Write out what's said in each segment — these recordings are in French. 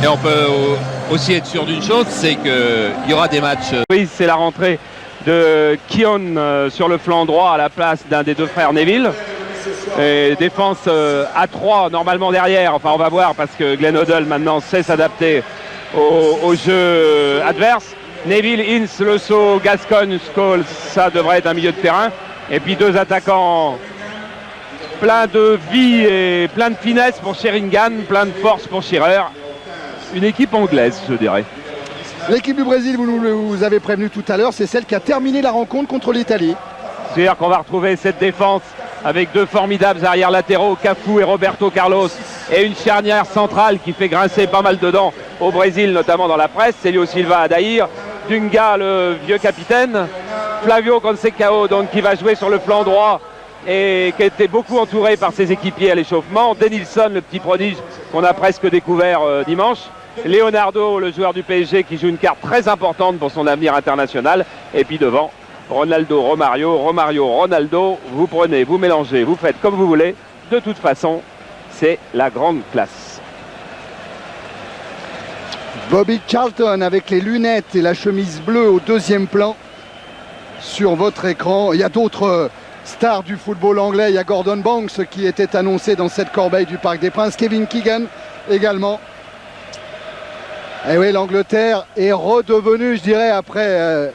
Et on peut aussi être sûr d'une chose, c'est qu'il y aura des matchs. Oui, c'est la rentrée de Keon sur le flanc droit à la place d'un des deux frères Neville. Et défense à 3 normalement derrière. Enfin, on va voir parce que Glenn Hoddle maintenant sait s'adapter au jeu adverse. Neville, Ince, Le Sceau, Gascogne, Scholes, ça devrait être un milieu de terrain. Et puis deux attaquants plein de vie et plein de finesse pour Sheringham, plein de force pour Shearer. Une équipe anglaise, je dirais. L'équipe du Brésil, vous avez prévenu tout à l'heure, c'est celle qui a terminé la rencontre contre l'Italie. C'est-à-dire qu'on va retrouver cette défense avec deux formidables arrières latéraux, Cafu et Roberto Carlos, et une charnière centrale qui fait grincer pas mal de dents au Brésil, notamment dans la presse. Célio Silva Adair, Dunga, le vieux capitaine, Flavio Conceição, donc qui va jouer sur le flanc droit et qui a été beaucoup entouré par ses équipiers à l'échauffement. Denilson, le petit prodige qu'on a presque découvert dimanche. Leonardo, le joueur du PSG, qui joue une carte très importante pour son avenir international. Et puis devant, Ronaldo, Romario, Romario, Ronaldo. Vous prenez, vous mélangez, vous faites comme vous voulez. De toute façon, c'est la grande classe. Bobby Charlton avec les lunettes et la chemise bleue au deuxième plan sur votre écran. Il y a d'autres stars du football anglais. Il y a Gordon Banks qui était annoncé dans cette corbeille du Parc des Princes. Kevin Keegan également. Et oui, l'Angleterre est redevenue, je dirais, après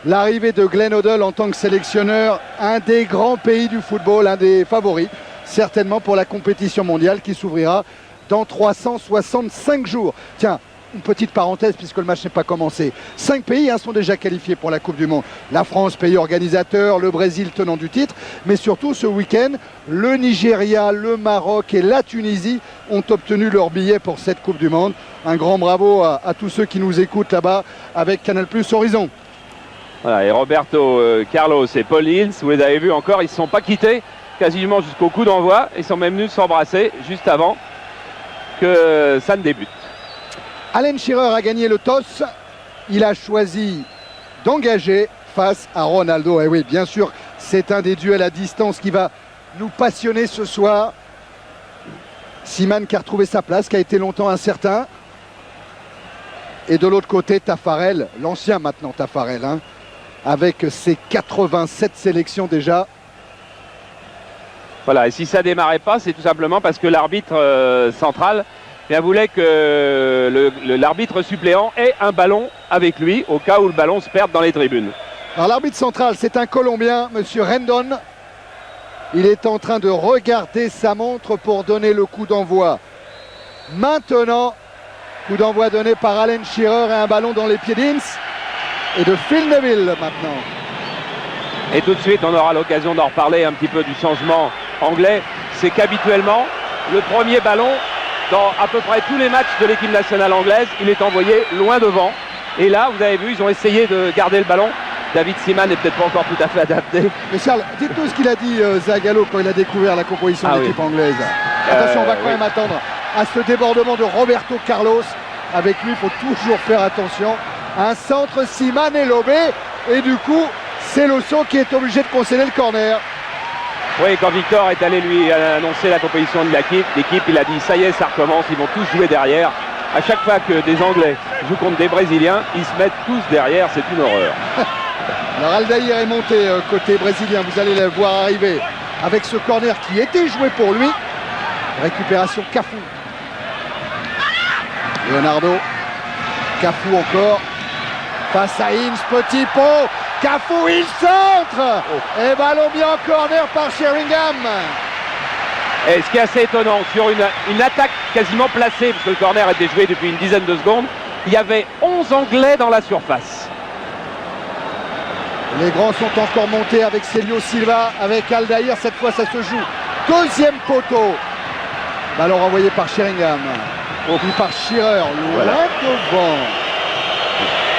l'arrivée de Glenn Hoddle en tant que sélectionneur, un des grands pays du football, un des favoris, certainement pour la compétition mondiale qui s'ouvrira dans 365 jours. Tiens, une petite parenthèse puisque le match n'est pas commencé. 5 pays sont déjà qualifiés pour la Coupe du Monde. La France, pays organisateur, le Brésil, tenant du titre, mais surtout ce week-end, le Nigeria, le Maroc et la Tunisie ont obtenu leur billet pour cette Coupe du Monde. Un grand bravo à tous ceux qui nous écoutent là-bas avec Canal+ Horizon. Voilà, et Roberto Carlos et Paul Hill, vous les avez vus encore, ils ne se sont pas quittés quasiment jusqu'au coup d'envoi. Ils sont même venus s'embrasser juste avant que ça ne débute. Alan Shearer a gagné le toss. Il a choisi d'engager face à Ronaldo. Et oui, bien sûr, c'est un des duels à distance qui va nous passionner ce soir. Seaman qui a retrouvé sa place, qui a été longtemps incertain. Et de l'autre côté, Taffarel, l'ancien maintenant Taffarel, avec ses 87 sélections déjà. Voilà, et si ça ne démarrait pas, c'est tout simplement parce que l'arbitre central voulait que l'arbitre suppléant ait un ballon avec lui au cas où le ballon se perde dans les tribunes. Alors l'arbitre central, c'est un Colombien, monsieur Rendon. Il est en train de regarder sa montre pour donner le coup d'envoi. Maintenant, coup d'envoi donné par Alan Shearer et un ballon dans les pieds d'Ince et de Phil Neville maintenant. Et tout de suite, on aura l'occasion d'en reparler un petit peu du changement anglais. C'est qu'habituellement, le premier ballon dans à peu près tous les matchs de l'équipe nationale anglaise, il est envoyé loin devant. Et là, vous avez vu, ils ont essayé de garder le ballon. David Seaman n'est peut-être pas encore tout à fait adapté. Mais Charles, dites-nous ce qu'il a dit Zagallo quand il a découvert la composition de l'équipe anglaise. Attention, on va quand même attendre à ce débordement de Roberto Carlos. Avec lui, il faut toujours faire attention. Un centre, Seaman est lobé. Et du coup, c'est Le Sceau qui est obligé de concéder le corner. Oui, quand Victor est allé lui annoncer la composition de l'équipe, il a dit ça y est, ça recommence, ils vont tous jouer derrière. À chaque fois que des Anglais jouent contre des Brésiliens, ils se mettent tous derrière, c'est une horreur. Alors Aldair est monté côté brésilien, vous allez le voir arriver avec ce corner qui était joué pour lui. Récupération Cafu. Leonardo, Cafu encore, face à Ince, petit pot, Cafu, il centre et ballon bien en corner par Sheringham. Et ce qui est assez étonnant, sur une attaque quasiment placée, parce que le corner était joué depuis une dizaine de secondes, il y avait 11 Anglais dans la surface. Les grands sont encore montés avec Célio Silva, avec Aldair, cette fois ça se joue. Deuxième poteau. Ballon renvoyé par Sheringham. Puis par Shearer, loin devant.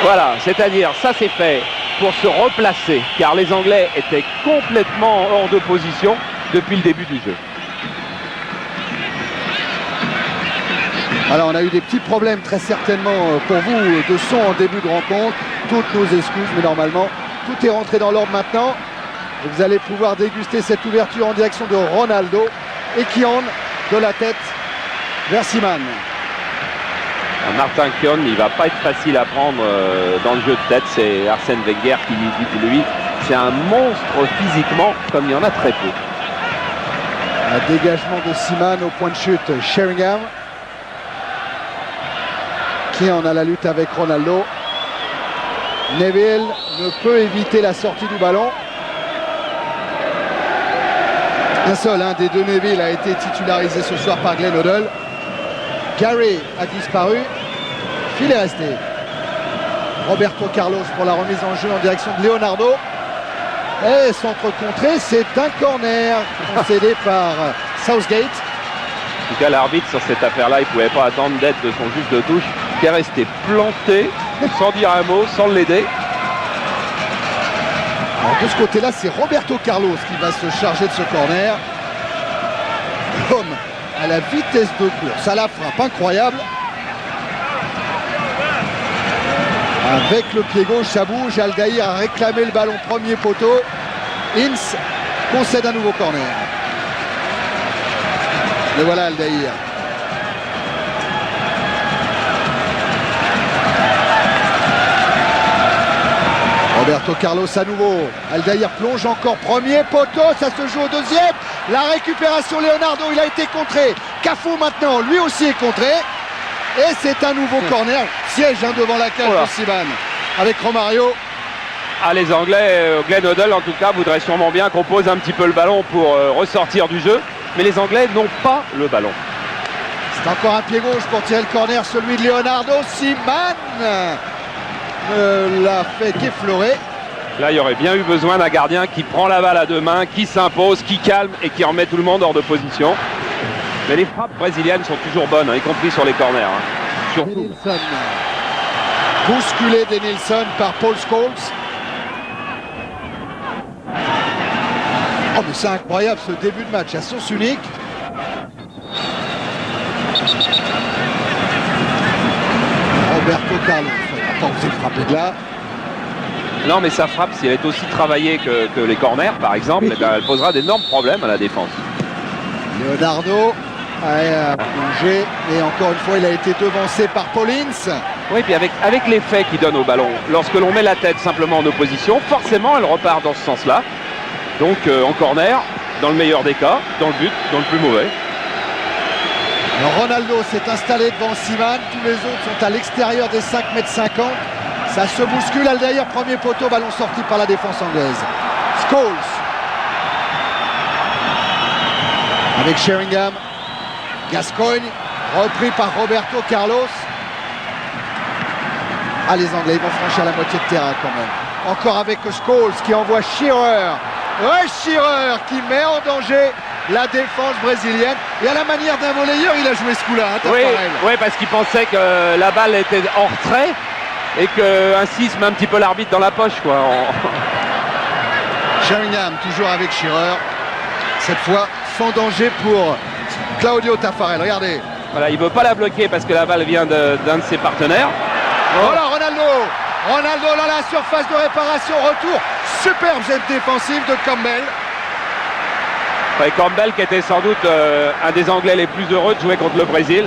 Voilà, c'est-à-dire, ça c'est fait pour se replacer, car les Anglais étaient complètement hors de position depuis le début du jeu. Alors on a eu des petits problèmes très certainement pour vous de son en début de rencontre. Toutes nos excuses, mais normalement tout est rentré dans l'ordre maintenant. Et vous allez pouvoir déguster cette ouverture en direction de Ronaldo et Keon de la tête vers Seaman. Martin Keown, il va pas être facile à prendre dans le jeu de tête. C'est Arsène Wenger qui lui dit que lui, c'est un monstre physiquement, comme il y en a très peu. Un dégagement de Seaman au point de chute. Sheringham qui en a la lutte avec Ronaldo. Neville ne peut éviter la sortie du ballon. Un seul des deux Neville a été titularisé ce soir par Glenn Hoddle. Gary a disparu. Phil est resté. Roberto Carlos pour la remise en jeu en direction de Leonardo. Et centre contré, c'est un corner concédé par Southgate. En tout cas, l'arbitre sur cette affaire-là, il ne pouvait pas attendre d'aide de son juge de touche, qui est resté planté, sans dire un mot, sans l'aider. De ce côté-là, c'est Roberto Carlos qui va se charger de ce corner. Comme à la vitesse de course, à la frappe incroyable. Avec le pied gauche, ça bouge. Aldaïr a réclamé le ballon premier poteau. Ince concède un nouveau corner. Et voilà Aldaïr. Roberto Carlos à nouveau. Aldaïr plonge encore premier poteau. Ça se joue au deuxième. La récupération Leonardo, il a été contré. Cafu maintenant, lui aussi est contré. Et c'est un nouveau corner. Siège devant la cage de Seaman. Avec Romario. Ah, les Anglais, Glenn Hoddle en tout cas, voudraient sûrement bien qu'on pose un petit peu le ballon pour ressortir du jeu. Mais les Anglais n'ont pas le ballon. C'est encore un pied gauche pour tirer le corner, celui de Leonardo. Seaman l'a fait qu'effleurer. Là, il y aurait bien eu besoin d'un gardien qui prend la balle à deux mains, qui s'impose, qui calme et qui remet tout le monde hors de position. Mais les frappes brésiliennes sont toujours bonnes, y compris sur les corners. Surtout. Denilson. Bousculé Denilson par Paul Scholes. Oh mais c'est incroyable ce début de match à sens unique. Roberto Carlos n'a pas osé frapper de là. Non, mais sa frappe, si elle est aussi travaillée que les corners par exemple, eh bien, elle posera d'énormes problèmes à la défense. Leonardo a plongé et encore une fois il a été devancé par Paulins. Oui, puis avec l'effet qu'il donne au ballon, lorsque l'on met la tête simplement en opposition, forcément elle repart dans ce sens-là. Donc en corner, dans le meilleur des cas, dans le but, dans le plus mauvais. Alors, Ronaldo s'est installé devant Seaman, tous les autres sont à l'extérieur des 5,50 m. Ça se bouscule, Aldaïr, premier poteau, ballon sorti par la défense anglaise. Scholes. Avec Sheringham. Gascoigne, repris par Roberto Carlos. Ah, les Anglais, ils vont franchir la moitié de terrain quand même. Encore avec Scholes qui envoie Shearer. Ouais, Shearer qui met en danger la défense brésilienne. Et à la manière d'un volleyeur, il a joué ce coup-là. Oui, parce qu'il pensait que la balle était en retrait et qu'ainsi il se met un petit peu l'arbitre dans la poche, quoi. Sheringham toujours avec Shearer. Cette fois, sans danger pour Claudio Taffarel. Regardez. Voilà, il ne veut pas la bloquer parce que la balle vient d'un de ses partenaires. Voilà Ronaldo. Ronaldo dans la surface de réparation. Retour. Superbe jet défensif de Campbell. Ouais, Campbell qui était sans doute un des Anglais les plus heureux de jouer contre le Brésil.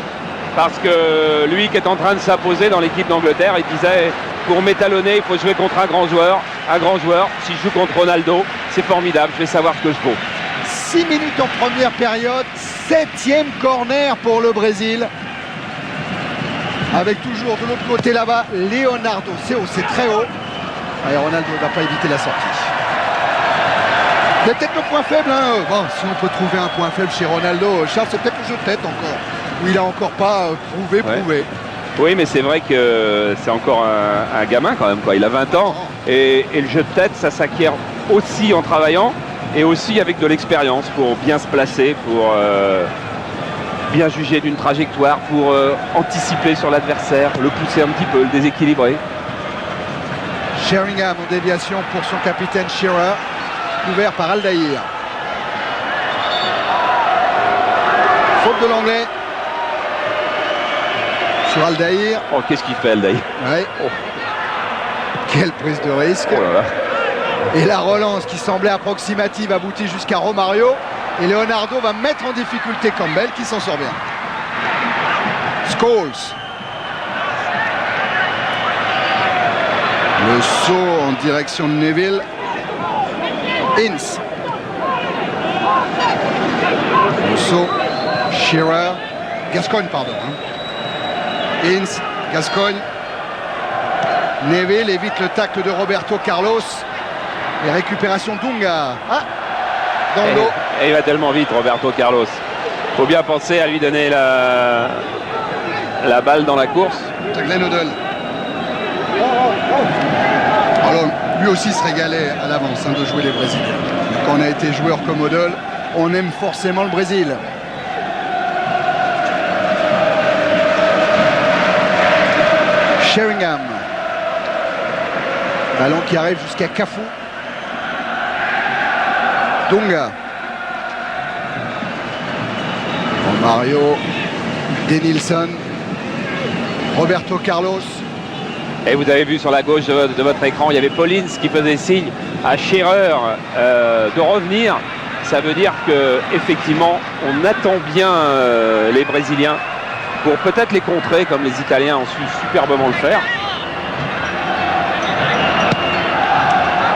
Parce que lui qui est en train de s'imposer dans l'équipe d'Angleterre, il disait pour m'étalonner, il faut jouer contre un grand joueur. Un grand joueur, si je joue contre Ronaldo, c'est formidable, je vais savoir ce que je vaux. 6 minutes en première période, 7e corner pour le Brésil. Avec toujours de l'autre côté là-bas, Leonardo. C'est haut, c'est très haut. Allez, Ronaldo ne va pas éviter la sortie. C'est peut-être le point faible. Bon, si on peut trouver un point faible chez Ronaldo, Charles, c'est peut-être le jeu de tête encore. Où il n'a encore pas prouvé. Oui, mais c'est vrai que c'est encore un gamin quand même, quoi. Il a 20 ans. Et le jeu de tête, ça s'acquiert aussi en travaillant et aussi avec de l'expérience pour bien se placer, pour bien juger d'une trajectoire, pour anticiper sur l'adversaire, le pousser un petit peu, le déséquilibrer. Sheringham en déviation pour son capitaine Shearer, couvert par Aldaïr. Faute de l'anglais sur Aldaïr. Oh, qu'est-ce qu'il fait Aldaïr? Ouais. Oh. Quelle prise de risque. Oh là là. Et la relance qui semblait approximative aboutit jusqu'à Romario. Et Leonardo va mettre en difficulté Campbell qui s'en sort bien. Scholes. Le saut en direction de Neville. Ince. Le saut. Shearer. Gascoigne, pardon. Ince. Gascoigne. Neville évite le tacle de Roberto Carlos. Et récupération Dunga. Ah, dans le dos. Et il va tellement vite, Roberto Carlos. Faut bien penser à lui donner la balle dans la course. Glenn Hoddle. Alors, lui aussi se régalait à l'avance de jouer les Brésiliens. Quand on a été joueur comme Hoddle, on aime forcément le Brésil. Sheringham. Ballon qui arrive jusqu'à Cafu. Dunga. Mario. Denilson. Roberto Carlos. Et vous avez vu sur la gauche de votre écran, il y avait Paulins qui faisait signe à Shearer de revenir. Ça veut dire que effectivement, on attend bien les Brésiliens pour peut-être les contrer comme les Italiens ont su superbement le faire.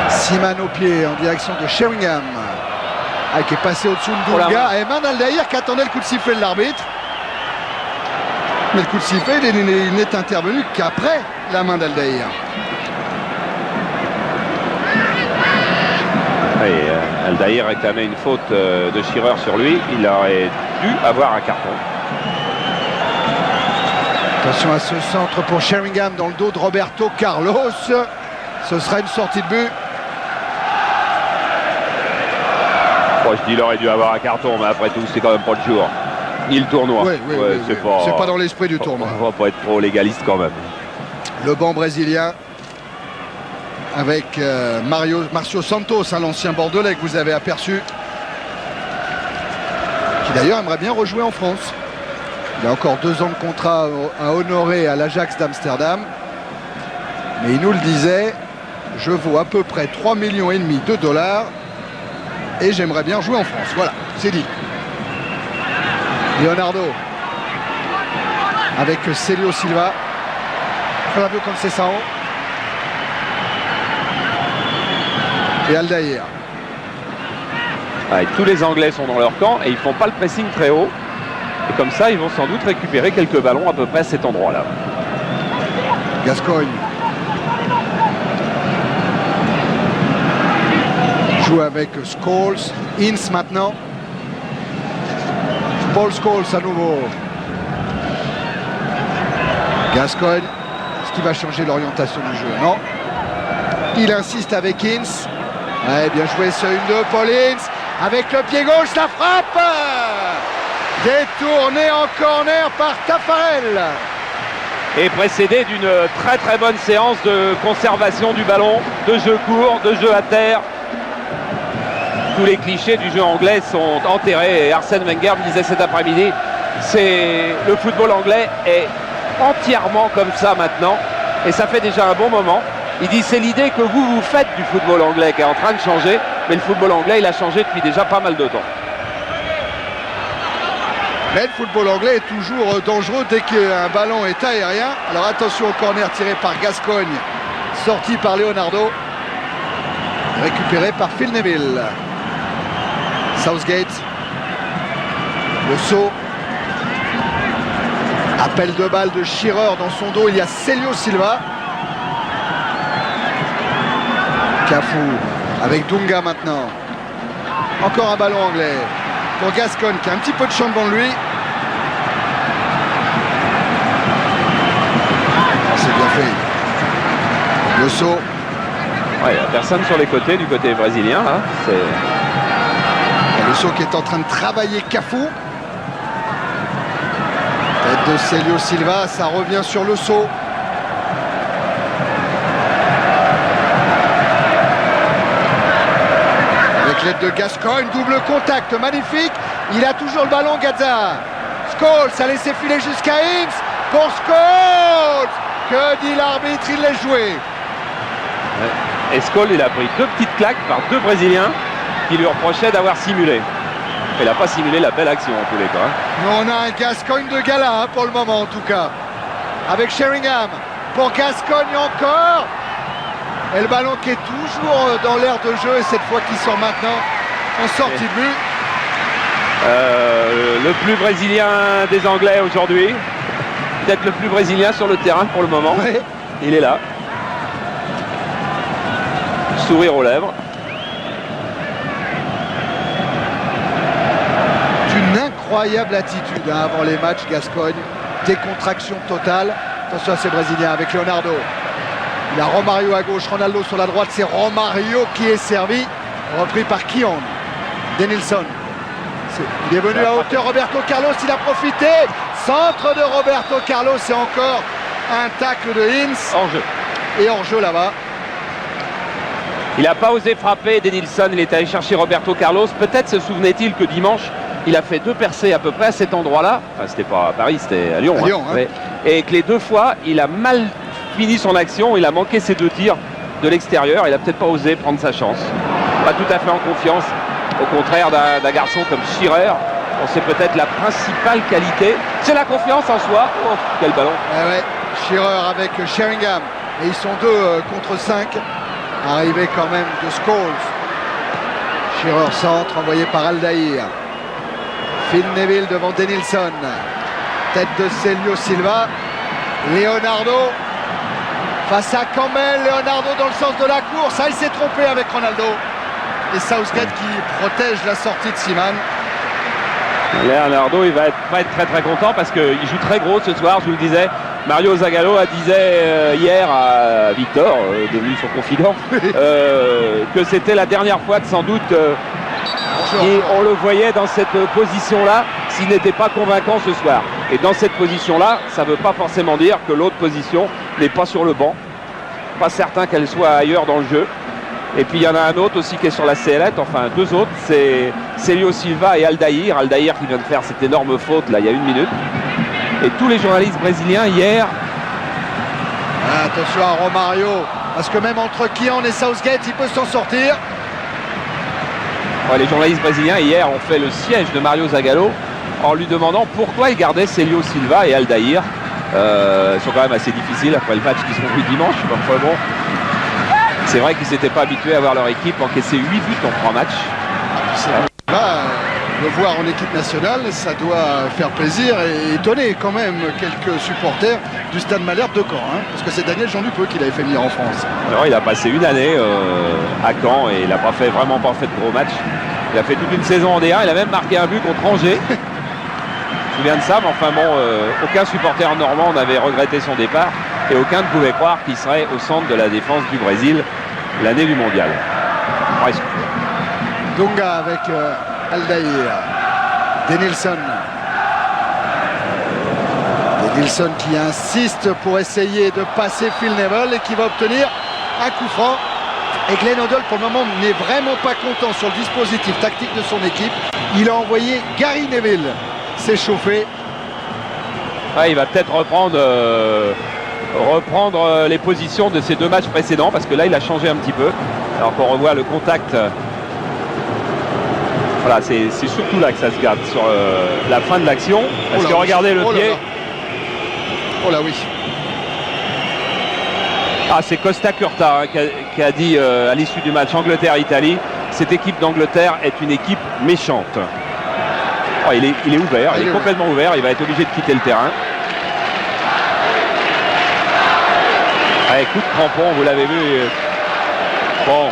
Siman au pied en direction de Sheringham. Qui est passé au-dessous de Dunga. Et Mandaldaïr qui attendait le coup de sifflet de l'arbitre. Mais le coup de sifflet, il n'est intervenu qu'après la main d'Aldaïr. Aldaïr réclamait une faute de Shearer sur lui. Il aurait dû avoir un carton. Attention à ce centre pour Sheringham dans le dos de Roberto Carlos. Ce sera une sortie de but. Bon, je dis il aurait dû avoir un carton, mais après tout, c'est quand même pas le jour. Ni le tournoi. Oui, c'est pas dans l'esprit du tournoi. On va pas être trop légaliste quand même. Le banc brésilien avec Marcio Santos, l'ancien Bordelais que vous avez aperçu, qui d'ailleurs aimerait bien rejouer en France. Il a encore 2 ans de contrat à honorer à l'Ajax d'Amsterdam. Mais il nous le disait, je vaux à peu près 3,5 millions de dollars et j'aimerais bien jouer en France. Voilà, c'est dit. Leonardo avec Célio Silva, Flavio Conceição et Aldaïr. Tous les Anglais sont dans leur camp et ils font pas le pressing très haut. Et comme ça, ils vont sans doute récupérer quelques ballons à peu près à cet endroit-là. Gascoigne joue avec Scholes. Ince maintenant. Paul Scholes à nouveau. Gascoigne. Est-ce qu'il va changer l'orientation du jeu? Non. Il insiste avec Ince. Ouais, bien joué ce 1-2. Paul Ince avec le pied gauche, la frappe détourné en corner par Taffarel. Et précédé d'une très très bonne séance de conservation du ballon, de jeu court, de jeu à terre. Tous les clichés du jeu anglais sont enterrés et Arsène Wenger me disait cet après-midi, le football anglais est entièrement comme ça maintenant et ça fait déjà un bon moment. Il dit c'est l'idée que vous faites du football anglais qui est en train de changer, mais le football anglais il a changé depuis déjà pas mal de temps. Mais le football anglais est toujours dangereux dès qu'un ballon est aérien. Alors attention au corner tiré par Gascoigne, sorti par Leonardo, récupéré par Phil Neville. Southgate, le saut, appel de balle de Shearer dans son dos, il y a Célio Silva. Cafu avec Dunga maintenant. Encore un ballon anglais pour Gascoigne qui a un petit peu de champ devant lui. C'est bien fait. Le saut. Ouais, il n'y a personne sur les côtés du côté brésilien. Hein. Le saut qui est en train de travailler Cafu. Tête de Célio Silva, ça revient sur le saut. Avec l'aide de Gascoigne, double contact, magnifique. Il a toujours le ballon, Gazza. Scholes a laissé filer jusqu'à Ince. Pour Scholes. Que dit l'arbitre? Il l'a joué. Et Scholes, il a pris 2 petites claques par 2 Brésiliens qui lui reprochaient d'avoir simulé. Il n'a pas simulé la belle action en tous les cas. Mais on a un Gascoigne de gala pour le moment en tout cas. Avec Sheringham. Pour Gascoigne encore. Et le ballon qui est toujours dans l'air de jeu et cette fois qui sort maintenant en sortie de but. Le plus brésilien des Anglais aujourd'hui. Peut-être le plus brésilien sur le terrain pour le moment. Ouais. Il est là. Sourire aux lèvres. Une incroyable attitude avant les matchs, Gascogne. Décontraction totale. Attention à ces Brésiliens avec Leonardo. Il a Romario à gauche, Ronaldo sur la droite. C'est Romario qui est servi. Repris par Kion. Denilson. Il est venu à hauteur. Roberto Carlos, il a profité. Centre de Roberto Carlos. C'est encore un tacle de Ince. Hors-jeu. Et hors-jeu là-bas. Il n'a pas osé frapper Denilson. Il est allé chercher Roberto Carlos. Peut-être se souvenait-il que dimanche, il a fait 2 percées à peu près à cet endroit-là. Enfin, c'était pas à Paris, c'était à Lyon. À Lyon, hein. Et que les 2 fois, il a mal fini son action. Il a manqué ses 2 tirs de l'extérieur. Il a peut-être pas osé prendre sa chance. Pas tout à fait en confiance. Au contraire d'un garçon comme Shearer. C'est peut-être la principale qualité. C'est la confiance en soi. Oh, quel ballon. Ouais. Shearer avec Sheringham. Et ils sont 2 contre 5. Arrivé quand même de Scholes. Shearer centre envoyé par Aldaïr. Phil Neville devant Denilson. Tête de Celio Silva. Leonardo face à Campbell. Leonardo dans le sens de la course. Il s'est trompé avec Ronaldo. Et Southgate qui protège la sortie de Seaman. Leonardo, il va pas être très content parce qu'il joue très gros ce soir, je vous le disais. Mario Zagallo disait hier à Victor, devenu son confident, que c'était la dernière fois que sans doute on le voyait dans cette position-là s'il n'était pas convaincant ce soir. Et dans cette position-là, ça ne veut pas forcément dire que l'autre position n'est pas sur le banc. Pas certain qu'elle soit ailleurs dans le jeu. Et puis il y en a un autre aussi qui est sur la sellette, enfin 2 autres, c'est Celio Silva et Aldaïr. Aldaïr qui vient de faire cette énorme faute là il y a 1 minute. Et tous les journalistes brésiliens hier... Attention à Romario, parce que même entre Kian et Southgate, il peut s'en sortir. Ouais, les journalistes brésiliens hier ont fait le siège de Mario Zagallo en lui demandant pourquoi il gardait Celio Silva et Aldaïr. Ils sont quand même assez difficiles après le match qui se conclut dimanche. Enfin bon, c'est vrai qu'ils ne s'étaient pas habitués à voir leur équipe encaisser 8 buts en 3 matchs. Le voir en équipe nationale, ça doit faire plaisir et étonner quand même quelques supporters du Stade Malherbe de Caen, hein, parce que c'est Daniel Jean-Dupeux qui l'avait fait venir en France. Alors, il a passé 1 année à Caen et il n'a vraiment pas fait de gros matchs. Il a fait toute une saison en D1, il a même marqué un but contre Angers. Je me souviens de ça, mais enfin bon, aucun supporter normand n'avait regretté son départ et aucun ne pouvait croire qu'il serait au centre de la défense du Brésil l'année du mondial. Presque. Dunga avec Aldaïr. Denilson. Denilson qui insiste pour essayer de passer Phil Neville et qui va obtenir un coup franc. Et Glenn Hoddle pour le moment n'est vraiment pas content sur le dispositif tactique de son équipe. Il a envoyé Gary Neville s'échauffer. Ouais, il va peut-être reprendre les positions de ces 2 matchs précédents parce que là il a changé un petit peu. Alors qu'on revoit le contact. Voilà, c'est surtout là que ça se garde sur la fin de l'action. Parce que regardez le pied. Oh là oui. Ah, c'est Costa Curta hein, qui a dit à l'issue du match Angleterre-Italie, cette équipe d'Angleterre est une équipe méchante. Oh, il est ouvert, il est complètement ouvert, il va être obligé de quitter le terrain. Allez, coup de crampon, vous l'avez vu. Bon,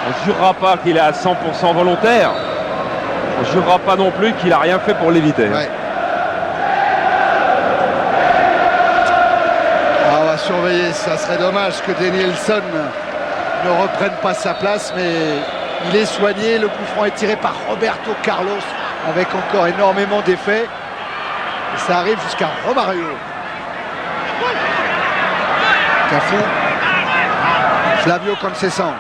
on ne jurera pas qu'il est à 100% volontaire. On ne jurera pas non plus qu'il n'a rien fait pour l'éviter. Ouais. On va surveiller, ça serait dommage que Denilson ne reprenne pas sa place, mais il est soigné. Le coup franc est tiré par Roberto Carlos avec encore énormément d'effets. Et ça arrive jusqu'à Romario. Cafu. Flavio Conceição.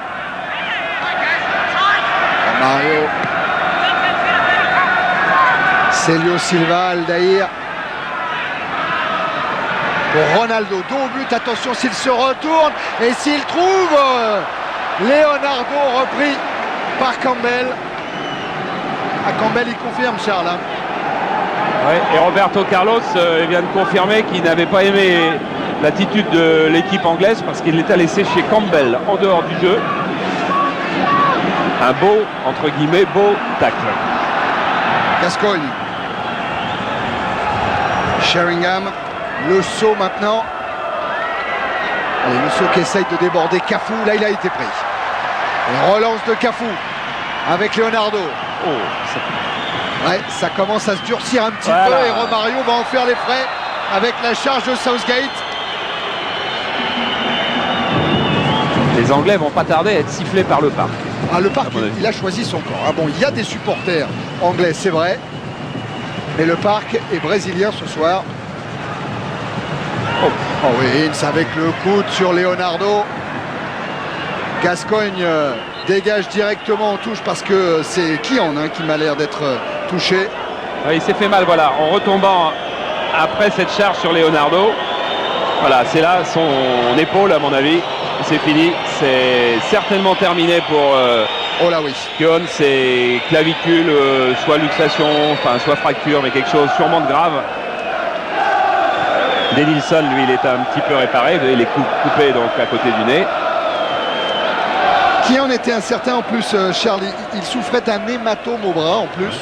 Romario. Celio Silva, Aldaïr. Pour Ronaldo, dos au but, attention s'il se retourne et s'il trouve Leonardo repris par Campbell. Campbell il confirme Charles. Ouais, et Roberto Carlos vient de confirmer qu'il n'avait pas aimé l'attitude de l'équipe anglaise parce qu'il est allé sécher Campbell en dehors du jeu. Un beau, entre guillemets, beau tacle. Gascogne. Sheringham. Le saut maintenant. Allez, le saut qui essaye de déborder Cafu. Là, il a été pris. Et relance de Cafu avec Leonardo. Oh, ouais, ça commence à se durcir un petit voilà. peu et Romario va en faire les frais avec la charge de Southgate. les Anglais vont pas tarder à être sifflés par le parc. Ah, le parc, il a choisi son camp. Ah bon, il y a des supporters anglais, c'est vrai. Mais le parc est brésilien ce soir. Oh oui, Ince avec le coude sur Leonardo. Gascogne dégage directement en touche parce que c'est Kian qui m'a l'air d'être touché. Ouais, il s'est fait mal, voilà, en retombant après cette charge sur Leonardo. Voilà, c'est là son épaule à mon avis. C'est fini, c'est certainement terminé pour oh là oui. Kion. C'est clavicule, soit luxation, enfin soit fracture, mais quelque chose sûrement de grave. Denilson, lui, il est un petit peu réparé, il est coupé donc à côté du nez. Qui en était incertain en plus, Charles, il souffrait d'un hématome au bras en plus.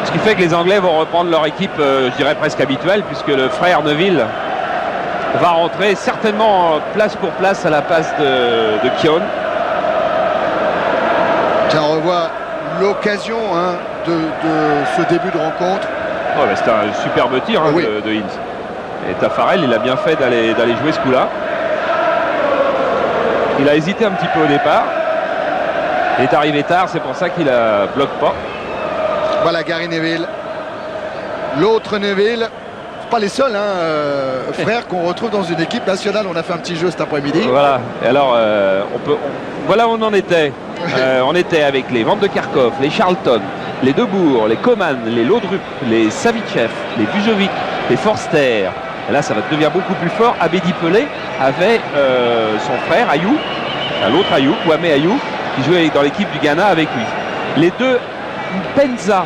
Ce qui fait que les Anglais vont reprendre leur équipe, je dirais presque habituelle, puisque le frère Neville va rentrer certainement place pour place à la place de Kion. Tiens, on revoit l'occasion de ce début de rencontre. Oh, c'était un superbe tir oui. de Ince. Et Taffarel, il a bien fait d'aller jouer ce coup-là. Il a hésité un petit peu au départ. Il est arrivé tard, c'est pour ça qu'il ne bloque pas. Voilà Gary Neville. L'autre Neville. Pas les seuls frères qu'on retrouve dans une équipe nationale. On a fait un petit jeu cet après-midi. Voilà. Et alors, voilà où on en était. On était avec les Van de Kerkhoff, les Charlton, les Debourg, les Coman, les Laudrup, les Savicev, les Bujovic, les Forster. Et là, ça va devenir beaucoup plus fort. Abedi Pelé avait son frère Ayou, l'autre Ayou, Kwame Ayou, qui jouait dans l'équipe du Ghana avec lui. Les deux Mpenza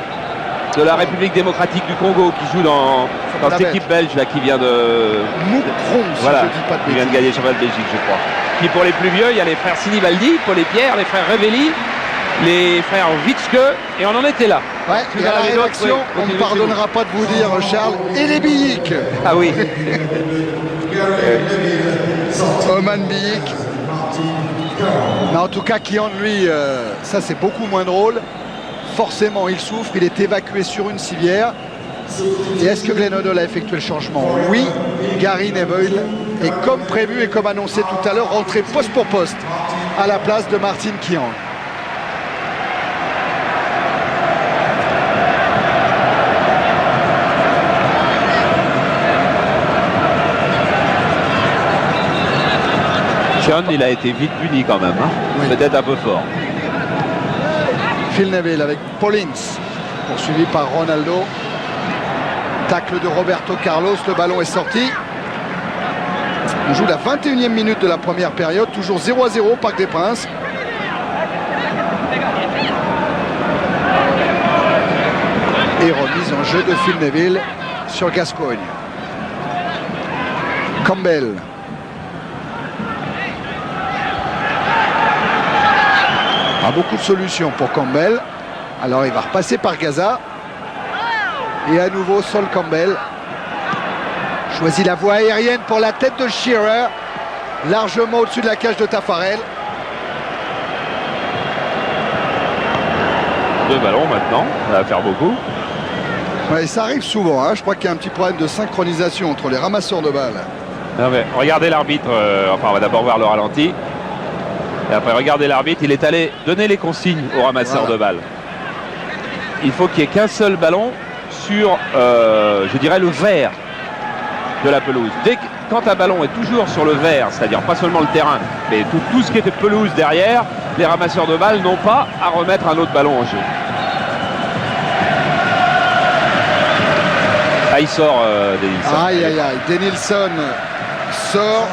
de la République démocratique du Congo qui joue dans cette équipe belge là, qui vient de Moukron, si voilà, je dis pas de qui vient de gagner le championnat de Belgique, je crois. Puis pour les plus vieux, il y a les frères Sinibaldi, Paul et Pierre, les frères Revelli, les frères Witschke, et on en était là. Ouais, et à la rédaction, on ne pardonnera pas de vous dire, Charles, et les Billiques. Ah oui. Oman Billik. Mais en tout cas, Kian, lui, ça c'est beaucoup moins drôle. Forcément, il souffre, il est évacué sur une civière. Et est-ce que Glenn Hoddle a effectué le changement? Oui, Gary Neville est comme prévu et comme annoncé tout à l'heure, rentré poste pour poste à la place de Martin Kian. Kian, il a été vite puni quand même, oui. Peut-être un peu fort. Phil Neville avec Paulins, poursuivi par Ronaldo. Tacle de Roberto Carlos, le ballon est sorti. On joue la 21e minute de la première période, toujours 0-0 au Parc des Princes. Et remise en jeu de Phil Neville sur Gascogne. Campbell. Pas beaucoup de solutions pour Campbell. Alors il va repasser par Gaza. Et à nouveau Sol Campbell. Choisit la voie aérienne pour la tête de Shearer. Largement au-dessus de la cage de Taffarel. Deux ballons maintenant, ça va faire beaucoup. Ouais, ça arrive souvent, je crois qu'il y a un petit problème de synchronisation entre les ramasseurs de balles. Non mais regardez l'arbitre, enfin on va d'abord voir le ralenti. Et après regardez l'arbitre, il est allé donner les consignes aux ramasseurs de balles. Il faut qu'il n'y ait qu'un seul ballon sur, je dirais, le vert de la pelouse. Quand un ballon est toujours sur le vert, c'est-à-dire pas seulement le terrain, mais tout ce qui était pelouse derrière, les ramasseurs de balles n'ont pas à remettre un autre ballon en jeu. Ah, il sort Denilson. Aïe, aïe, aïe. Denilson sort.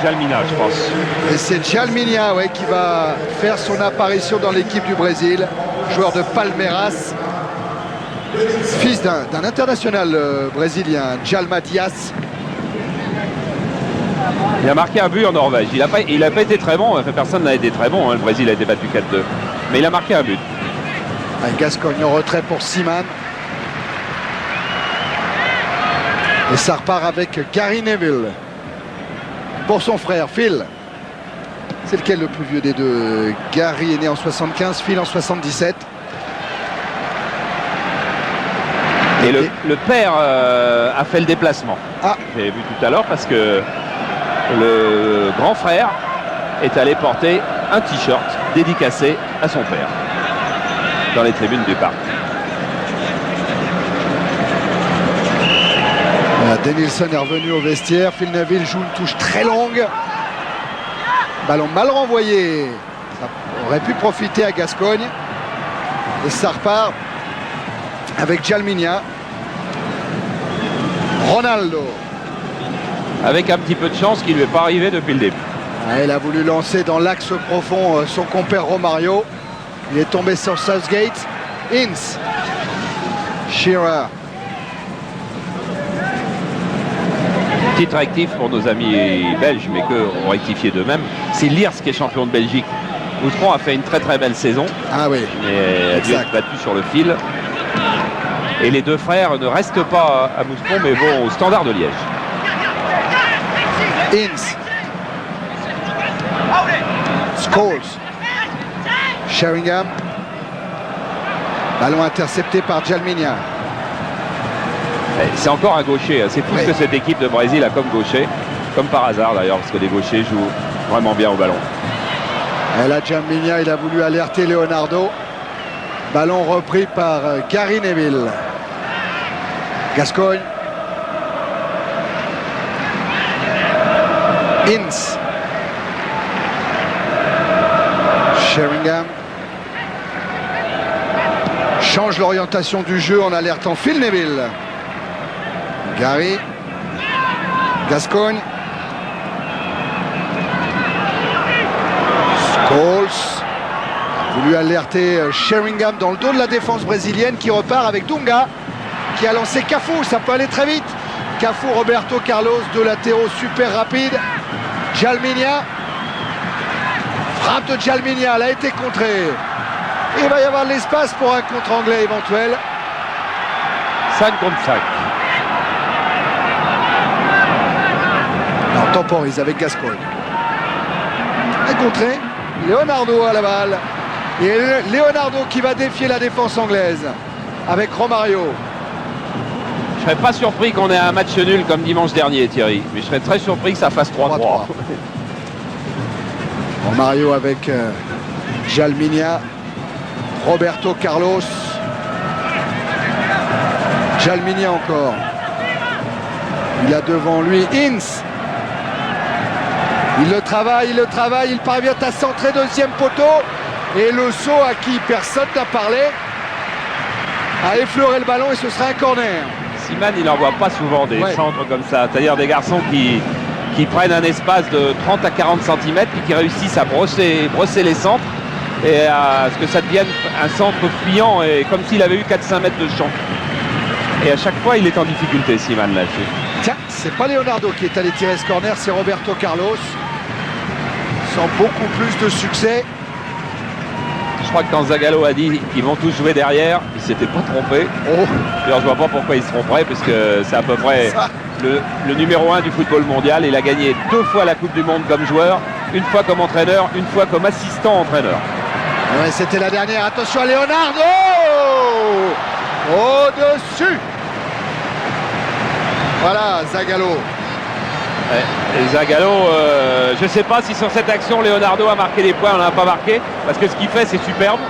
Jalmina, je pense. Et c'est Jalminia qui va faire son apparition dans l'équipe du Brésil. Joueur de Palmeiras. Fils d'un international brésilien, Djalma Dias. Il a marqué un but en Norvège. Il n'a pas été très bon. Enfin, personne n'a été très bon. Hein. Le Brésil a été battu 4-2. Mais il a marqué un but. Gascogne en retrait pour Seaman. Et ça repart avec Gary Neville. Pour son frère, Phil. C'est lequel le plus vieux des deux? Gary est né en 75, Phil en 77. Et le père a fait le déplacement. Ah. J'ai vu tout à l'heure parce que le grand frère est allé porter un t-shirt dédicacé à son père dans les tribunes du parc. Denilson est revenu au vestiaire. Phil Neville joue une touche très longue. Ballon mal renvoyé. Ça aurait pu profiter à Gascogne. Et ça repart avec Jalminia. Ronaldo. Avec un petit peu de chance qui ne lui est pas arrivé depuis le début. Il a voulu lancer dans l'axe profond son compère Romario. Il est tombé sur Southgate. Ince. Shearer. Petite rectif pour nos amis belges, mais qu'eux ont rectifié d'eux-mêmes. C'est Leers qui est champion de Belgique. Mouscron a fait une très très belle saison. Ah oui. Mais a dû être battu sur le fil. Et les deux frères ne restent pas à Mouscron, mais vont au Standard de Liège. Ince. Scholes. Sheringham. Ballon intercepté par Jalminia. C'est encore un gaucher. C'est tout ce que cette équipe de Brésil a comme gaucher. Comme par hasard d'ailleurs, parce que les gauchers jouent vraiment bien au ballon. Et là, Jalminia, il a voulu alerter Leonardo. Ballon repris par Gary Neville. Gascogne. Ince. Sheringham. Change l'orientation du jeu en alertant Phil Neville. Gary. Gascogne. Scholes a voulu alerter Sheringham dans le dos de la défense brésilienne qui repart avec Dunga qui a lancé Cafu. Ça peut aller très vite. Cafu, Roberto Carlos, deux latéraux super rapides. Jalminia. Frappe de Jalminia, elle a été contrée. Il va y avoir de l'espace pour un contre anglais éventuel. 5 contre 5. On temporise avec Gascogne. Un contré. Leonardo à la balle. Et Leonardo qui va défier la défense anglaise avec Romario. Je serais pas surpris qu'on ait un match nul comme dimanche dernier, Thierry. Mais je serais très surpris que ça fasse 3-3. Romario avec Jalminia. Roberto Carlos. Jalminia encore. Il a devant lui Ince. Il le travaille, il parvient à centrer deuxième poteau. Et le saut à qui personne n'a parlé a effleuré le ballon et ce sera un corner. Seaman, il n'en voit pas souvent des centres comme ça. C'est-à-dire des garçons qui prennent un espace de 30 à 40 cm et qui réussissent à brosser les centres et à ce que ça devienne un centre fuyant et comme s'il avait eu 4-5 mètres de champ. Et à chaque fois, il est en difficulté, Seaman, là-dessus. Tiens, c'est pas Leonardo qui est allé tirer ce corner, c'est Roberto Carlos. Sans beaucoup plus de succès. Je crois que quand Zagallo a dit qu'ils vont tous jouer derrière, il s'était pas trompé. D'ailleurs, je vois pas pourquoi il se tromperait, puisque c'est à peu près le numéro 1 du football mondial. Il a gagné 2 fois la Coupe du Monde comme joueur, une fois comme entraîneur, une fois comme assistant entraîneur. Ouais, c'était la dernière. Attention à Leonardo! Au-dessus! Voilà, Zagallo. Et Zagallo, je ne sais pas si sur cette action Leonardo a marqué des points, on n'en a pas marqué, parce que ce qu'il fait c'est superbe.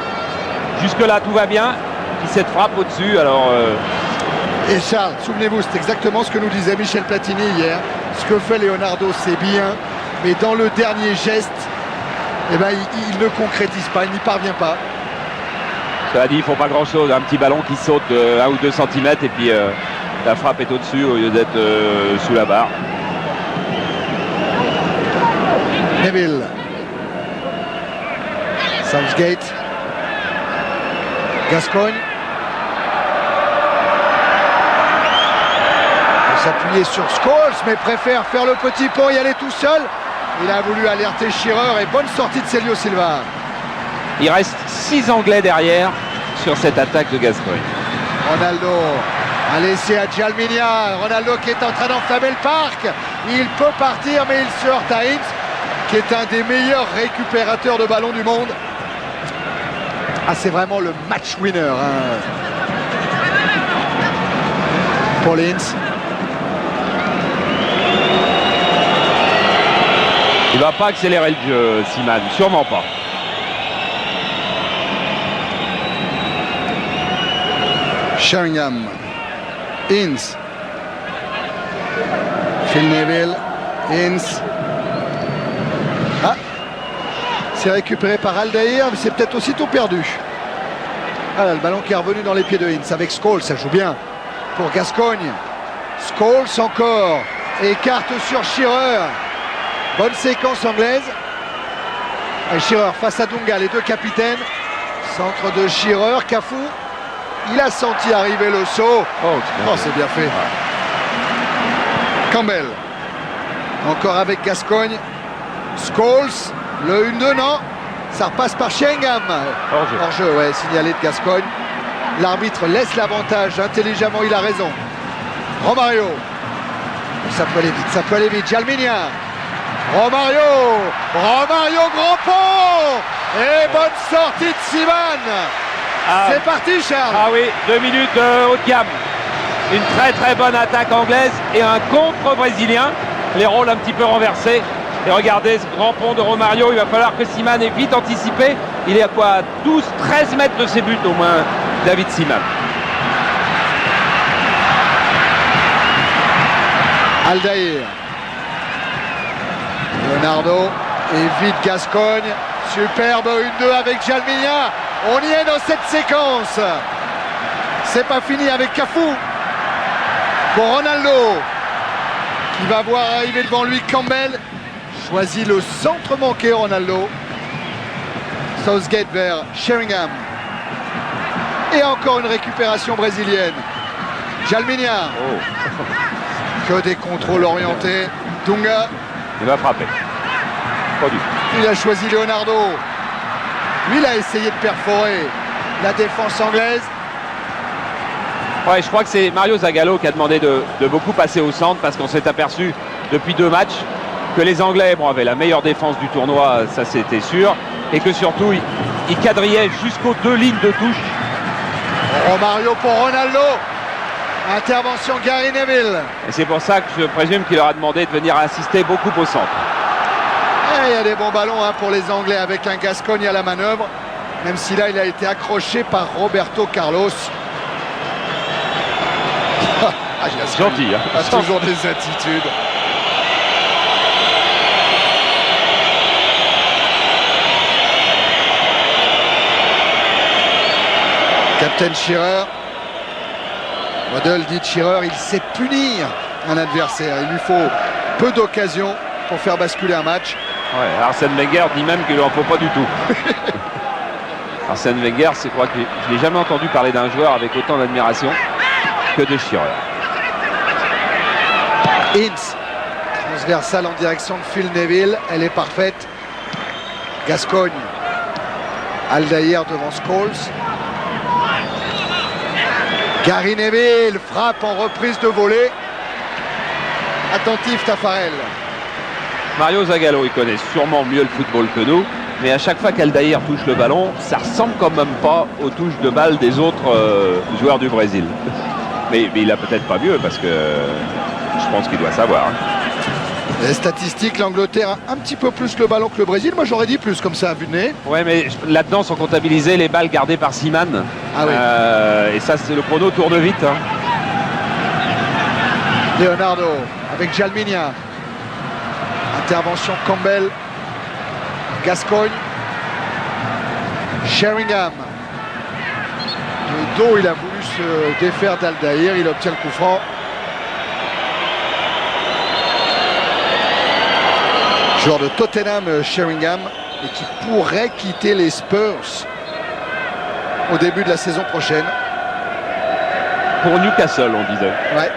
Jusque-là tout va bien, puis cette frappe au-dessus, alors... Et Charles, souvenez-vous, c'est exactement ce que nous disait Michel Platini hier. Ce que fait Leonardo, c'est bien, mais dans le dernier geste, eh ben, il ne concrétise pas, il n'y parvient pas. Cela dit, il ne faut pas grand-chose, un petit ballon qui saute de 1 ou 2 cm et puis la frappe est au-dessus au lieu d'être sous la barre. Neville. Southgate. Gascogne. s'appuyer sur Scholes, mais préfère faire le petit pont et aller tout seul. Il a voulu alerter Shearer et bonne sortie de Celio Silva. Il reste 6 Anglais derrière sur cette attaque de Gascoigne. Ronaldo a laissé à Jalminia. Ronaldo qui est en train d'enflammer le parc. Il peut partir, mais il se heurte à Ince, qui est un des meilleurs récupérateurs de ballon du monde. Ah, c'est vraiment le match winner, hein. Paul Ince. Il va pas accélérer le jeu, Seaman, sûrement pas. Sheringham, Ince, Phil Neville, Ince. Ah, c'est récupéré par Aldair, mais c'est peut-être aussitôt perdu. Ah là, le ballon qui est revenu dans les pieds de Ince avec Scholes, ça joue bien pour Gascogne. Scholes encore, écarte sur Shearer. Bonne séquence anglaise. Et Shearer face à Dunga, les deux capitaines. Centre de Shearer, Cafu. Il a senti arriver le saut. Oh, c'est bien fait. Campbell. Encore avec Gascogne. Scholes. Le 1-2, non. Ça repasse par Sheringham. Hors-jeu, ouais, signalé de Gascogne. L'arbitre laisse l'avantage. Intelligemment, il a raison. Romario. Ça peut aller vite, ça peut aller vite. Jalminia. Romario. Romario, gros pont. Et bonne sortie de Siman. C'est parti, Charles. Ah oui, 2 minutes haut de gamme. Une très très bonne attaque anglaise et un contre brésilien. Les rôles un petit peu renversés. Et regardez ce grand pont de Romario. Il va falloir que Seaman ait vite anticipé. Il est à quoi, 12-13 mètres de ses buts au moins, David Seaman. Aldair. Leonardo évite Gascogne. Superbe 1-2 avec Jalminia. On y est dans cette séquence. C'est pas fini avec Cafu. Pour Ronaldo, qui va voir arriver devant lui Campbell. Choisit le centre manqué, Ronaldo. Southgate vers Sheringham. Et encore une récupération brésilienne. Jalminia. Que des contrôles orientés. Dunga. Il va frapper. Pas du tout. Il a choisi Leonardo. Lui, il a essayé de perforer la défense anglaise. Ouais, je crois que c'est Mario Zagallo qui a demandé de beaucoup passer au centre parce qu'on s'est aperçu depuis 2 matchs que les Anglais avaient la meilleure défense du tournoi, ça c'était sûr, et que surtout ils quadrillaient jusqu'aux 2 lignes de touche. Romario pour Ronaldo. Intervention Gary Neville. Et c'est pour ça que je présume qu'il leur a demandé de venir assister beaucoup au centre. Et il y a des bons ballons, hein, pour les Anglais avec un Gascogne à la manœuvre, même si là il a été accroché par Roberto Carlos. Ah, gentil, hein. A toujours des attitudes. Captain Shearer. Model dit Shearer, il sait punir un adversaire. Il lui faut peu d'occasions pour faire basculer un match. Ouais, Arsène Wenger dit même qu'il n'en faut pas du tout. Arsène Wenger, je crois que je n'ai jamais entendu parler d'un joueur avec autant d'admiration que de Shearer. Ince, transversale en direction de Phil Neville, elle est parfaite. Gascogne, Aldair devant Scholes. Gary Neville frappe en reprise de volée. Attentif Tafarel. Mario Zagallo, il connaît sûrement mieux le football que nous, mais à chaque fois qu'Aldair touche le ballon, ça ressemble quand même pas aux touches de balle des autres joueurs du Brésil. Mais il a peut-être pas mieux parce que je pense qu'il doit savoir. Les statistiques, l'Angleterre a un petit peu plus le ballon que le Brésil. Moi j'aurais dit plus comme ça à vue de nez. Ouais, mais là-dedans sont comptabilisées les balles gardées par Seaman. Ah oui. Et ça, c'est le chrono tourne vite. Hein. Leonardo avec Jalminia. Intervention Campbell. Gascogne. Sheringham. De dos, il a voulu se défaire d'Aldair. Il obtient le coup franc. Joueur de Tottenham, Sheringham, et qui pourrait quitter les Spurs au début de la saison prochaine. Pour Newcastle, on disait. Ouais.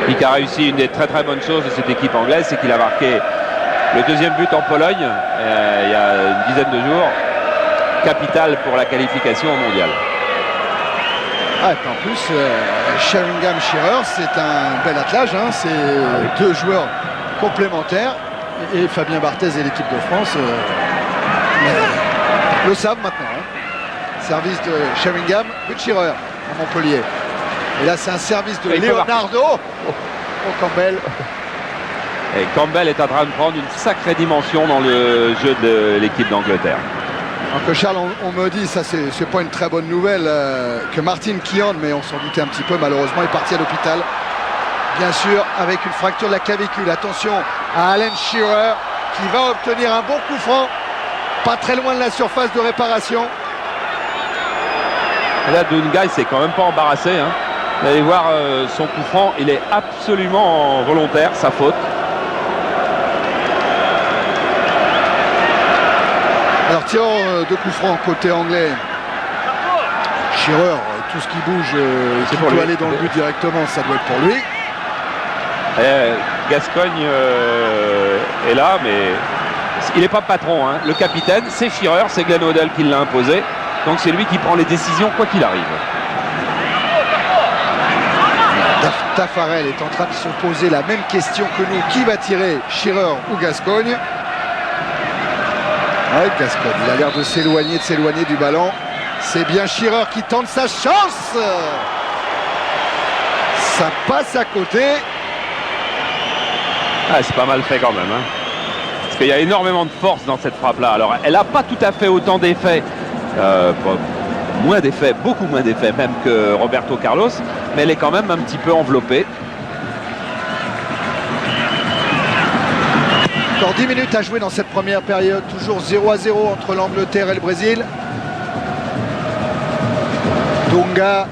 Et qui a réussi une des très très bonnes choses de cette équipe anglaise, c'est qu'il a marqué le deuxième but en Pologne il y a une dizaine de jours, capital pour la qualification au mondial. Ah, et puis en plus, Sheringham Shearer, c'est un bel attelage, hein, c'est deux joueurs complémentaires et Fabien Barthez et l'équipe de France le savent maintenant. Hein. Service de Sheringham, but de Shearer à Montpellier. Et là, c'est un service de Leonardo. Oh, Campbell. Et Campbell est en train de prendre une sacrée dimension dans le jeu de l'équipe d'Angleterre. Alors que Charles, on me dit, ça c'est pas une très bonne nouvelle, que Martin Keown, mais on s'en doutait un petit peu, malheureusement, est parti à l'hôpital. Bien sûr, avec une fracture de la clavicule. Attention à Alan Shearer, qui va obtenir un bon coup franc, pas très loin de la surface de réparation. Et là, Dunga, il s'est quand même pas embarrassé. Hein. Vous allez voir son coup franc, il est absolument volontaire, sa faute. Alors, tireur de coup franc côté anglais. Shearer, tout ce qui bouge, qui peut aller dans le but directement, ça doit être pour lui. Gascogne est là, mais il n'est pas patron. Hein. Le capitaine, c'est Shearer, c'est Glenn Hoddle qui l'a imposé. Donc c'est lui qui prend les décisions quoi qu'il arrive. Taffarel est en train de se poser la même question que nous. Qui va tirer, Shearer ou Gascogne? Ouais, Gascogne, il a l'air de s'éloigner du ballon. C'est bien Shearer qui tente sa chance. Ça passe à côté. Ah, c'est pas mal fait quand même. Hein. Parce qu'il y a énormément de force dans cette frappe-là. Alors, elle n'a pas tout à fait autant d'effets. Moins d'effets, beaucoup moins d'effets même que Roberto Carlos, mais elle est quand même un petit peu enveloppée. Encore 10 minutes à jouer dans cette première période, toujours 0-0 entre l'Angleterre et le Brésil. Dunga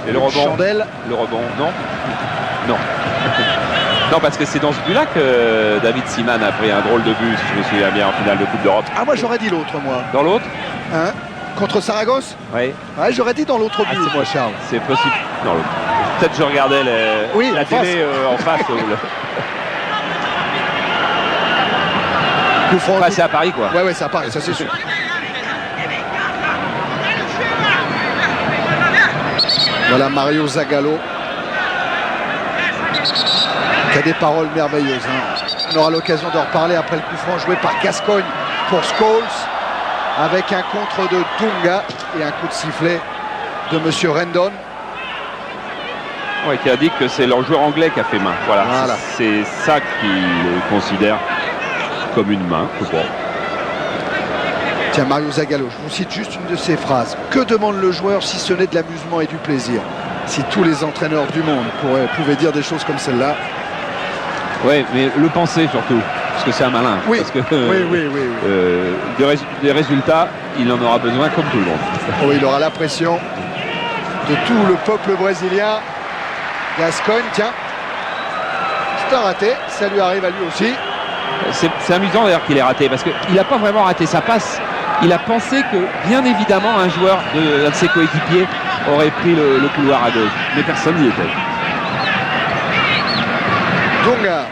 et le rebond. Chandelle. Le rebond, non. Non, parce que c'est dans ce but-là que David Seaman a pris un drôle de but, si je me souviens bien, en finale de Coupe d'Europe. Ah, moi j'aurais dit l'autre, moi. Dans l'autre Hein? Contre Saragosse? Oui. Ouais, j'aurais dit dans l'autre but, moi, Charles. C'est possible. Non, l'autre. Peut-être je regardais la télé en face. C'est à Paris, quoi. Ouais, c'est à Paris, ça c'est sûr. Voilà Mario Zagallo, qui a des paroles merveilleuses. Hein. On aura l'occasion de reparler après le coup franc joué par Gascogne pour Scholes, avec un contre de Dunga et un coup de sifflet de Monsieur Rendon. Ouais, qui a dit que c'est leur joueur anglais qui a fait main. Voilà. C'est ça qu'il considère comme une main. Tiens, Mario Zagallo, je vous cite juste une de ses phrases. Que demande le joueur si ce n'est de l'amusement et du plaisir? Si tous les entraîneurs du monde pouvaient dire des choses comme celle-là. Oui, mais le penser surtout, parce que c'est un malin. Oui, parce que, oui. Des résultats, il en aura besoin comme tout le monde. Oh, il aura la pression de tout le peuple brésilien. Gascogne, tiens, c'est un raté, ça lui arrive à lui aussi. C'est amusant d'ailleurs qu'il ait raté, parce qu'il n'a pas vraiment raté sa passe. Il a pensé que, bien évidemment, un joueur d'un de ses coéquipiers aurait pris le couloir à gauche, mais personne n'y était. Dunga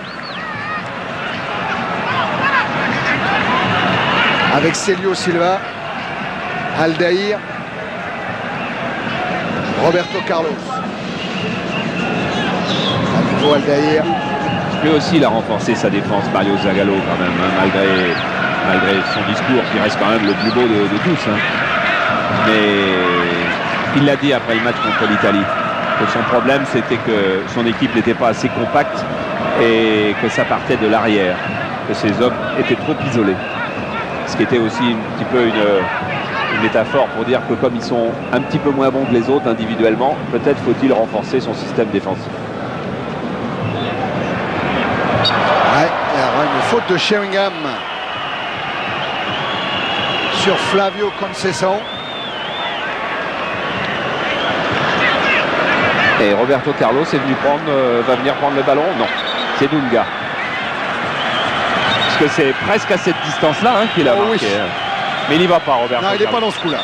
avec Célio Silva, Aldaïr, Roberto Carlos. À nouveau Aldaïr. Lui aussi, il a renforcé sa défense, Mario Zagallo, quand même, hein, malgré son discours, qui reste quand même le plus beau de tous. Hein. Mais il l'a dit après le match contre l'Italie, que son problème, c'était que son équipe n'était pas assez compacte et que ça partait de l'arrière, que ses hommes étaient trop isolés. Ce qui était aussi un petit peu une métaphore pour dire que comme ils sont un petit peu moins bons que les autres individuellement, peut-être faut-il renforcer son système défensif. Ouais, il y aura une faute de Sheringham sur Flavio Conceição. Et Roberto Carlos est venu va venir prendre le ballon. Non, c'est Dunga. Parce que c'est presque à cette distance-là hein, qu'il a marqué. Oui. Mais il n'y va pas, Roberto. Non, il n'est pas dans ce coup-là.